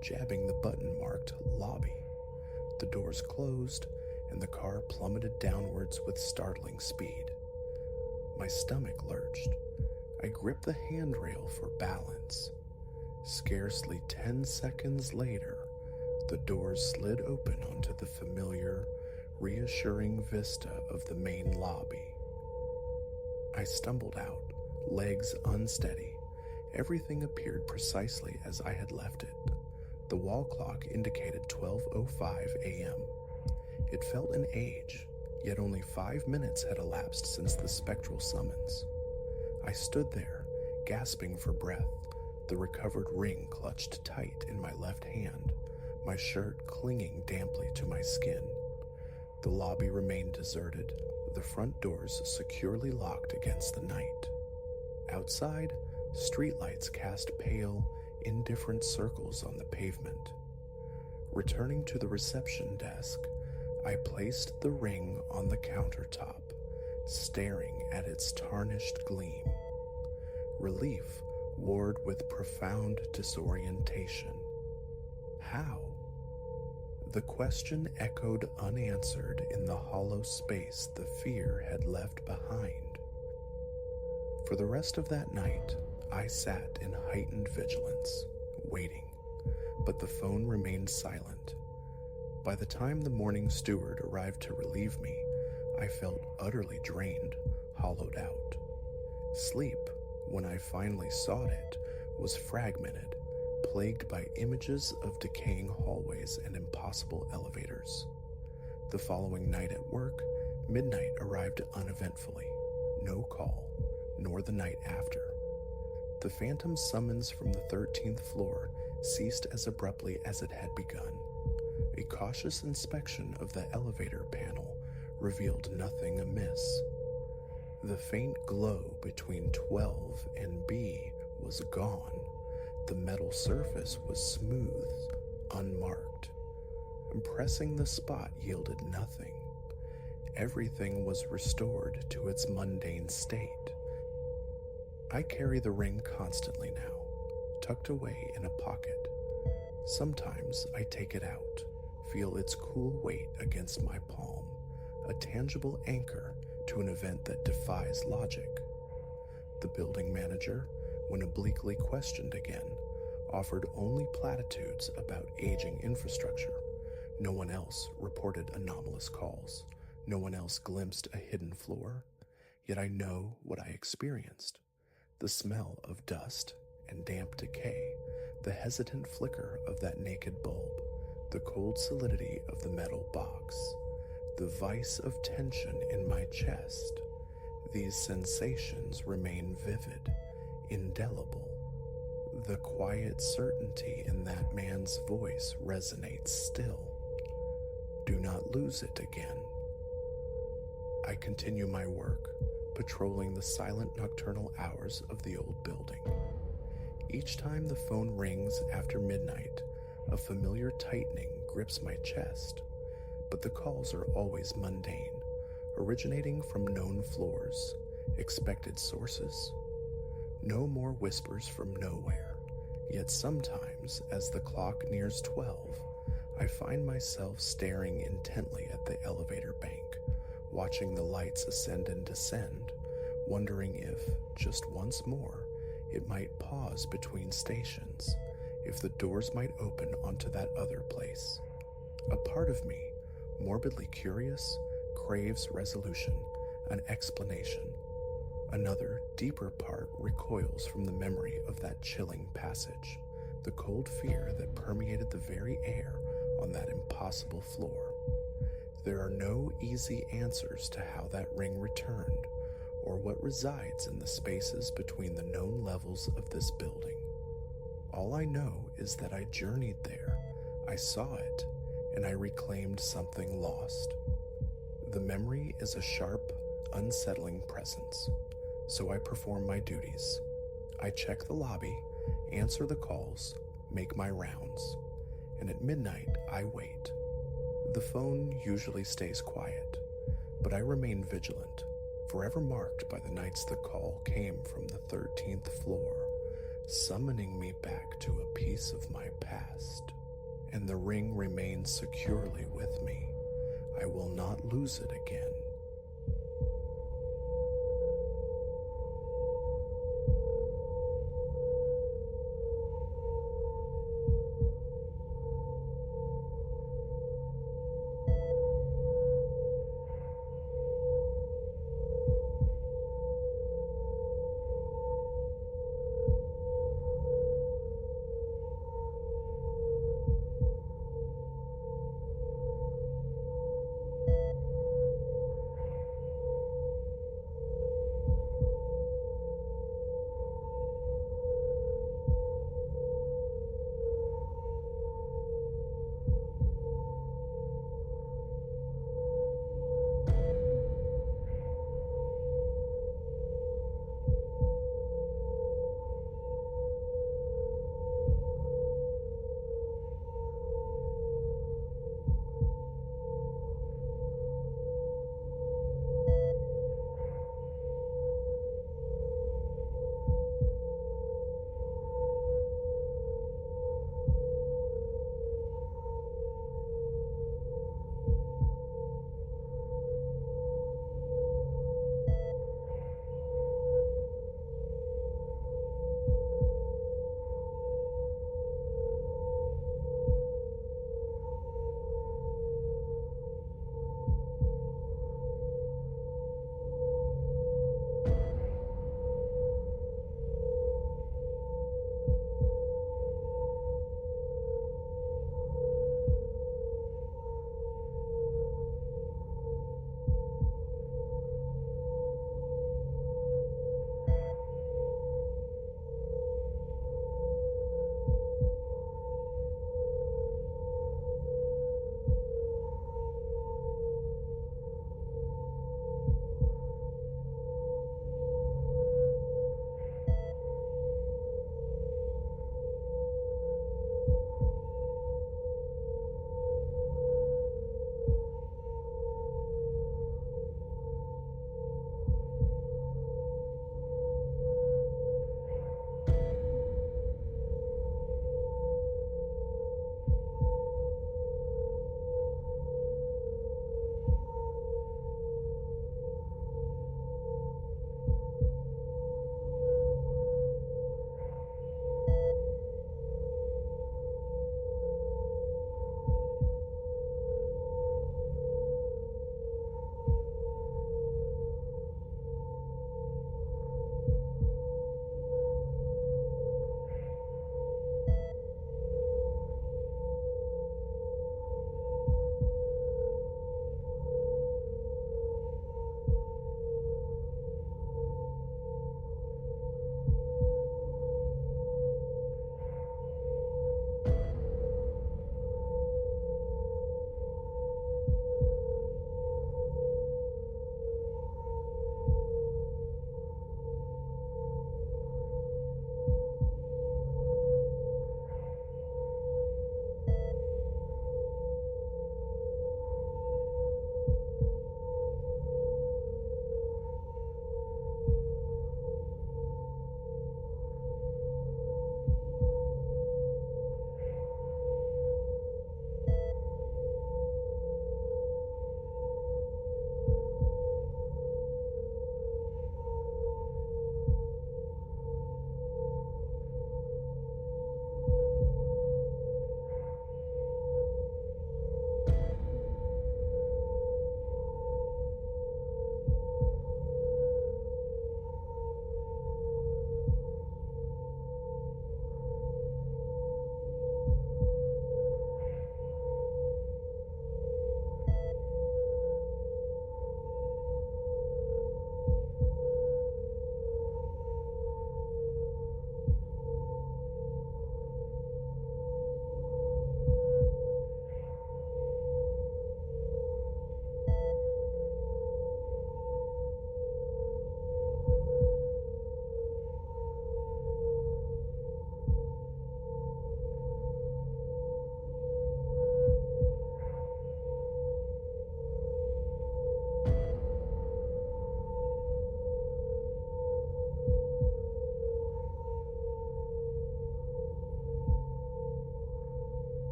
jabbing the button marked lobby. The doors closed, and the car plummeted downwards with startling speed. My stomach lurched. I gripped the handrail for balance. Scarcely 10 seconds later, the doors slid open onto the familiar, reassuring vista of the main lobby. I stumbled out, legs unsteady. Everything appeared precisely as I had left it. The wall clock indicated 12:05 a.m. It felt an age, yet only 5 minutes had elapsed since the spectral summons. I stood there, gasping for breath, the recovered ring clutched tight in my left hand, my shirt clinging damply to my skin. The lobby remained deserted, the front doors securely locked against the night. Outside, streetlights cast pale, indifferent circles on the pavement. Returning to the reception desk, I placed the ring on the countertop, staring at its tarnished gleam. Relief warred with profound disorientation. How? The question echoed unanswered in the hollow space the fear had left behind. For the rest of that night, I sat in heightened vigilance, waiting, but the phone remained silent. By the time the morning steward arrived to relieve me, I felt utterly drained, hollowed out. Sleep, when I finally sought it, was fragmented, plagued by images of decaying hallways and impossible elevators. The following night at work, midnight arrived uneventfully. No call, nor the night after. The phantom summons from the 13th floor ceased as abruptly as it had begun. A cautious inspection of the elevator panel revealed nothing amiss. The faint glow between 12 and B was gone. The metal surface was smooth, unmarked. Pressing the spot yielded nothing. Everything was restored to its mundane state. I carry the ring constantly now, tucked away in a pocket. Sometimes I take it out, feel its cool weight against my palm, a tangible anchor to an event that defies logic. The building manager, when obliquely questioned again, offered only platitudes about aging infrastructure. No one else reported anomalous calls. No one else glimpsed a hidden floor. Yet I know what I experienced. The smell of dust and damp decay, the hesitant flicker of that naked bulb, the cold solidity of the metal box, the vice of tension in my chest. These sensations remain vivid, indelible. The quiet certainty in that man's voice resonates still. Do not lose it again. I continue my work, patrolling the silent nocturnal hours of the old building. Each time the phone rings after midnight, a familiar tightening grips my chest, but the calls are always mundane, originating from known floors, expected sources. No more whispers from nowhere, yet sometimes, as the clock nears 12, I find myself staring intently at the elevator bank, watching the lights ascend and descend, wondering if, just once more, it might pause between stations, if the doors might open onto that other place. A part of me, morbidly curious, craves resolution, an explanation. Another, deeper part recoils from the memory of that chilling passage, the cold fear that permeated the very air on that impossible floor. There are no easy answers to how that ring returned, or what resides in the spaces between the known levels of this building. All I know is that I journeyed there, I saw it, and I reclaimed something lost. The memory is a sharp, unsettling presence, so I perform my duties. I check the lobby, answer the calls, make my rounds, and at midnight I wait. The phone usually stays quiet, but I remain vigilant, forever marked by the nights the call came from the 13th floor, summoning me back to a piece of my past. And the ring remains securely with me. I will not lose it again.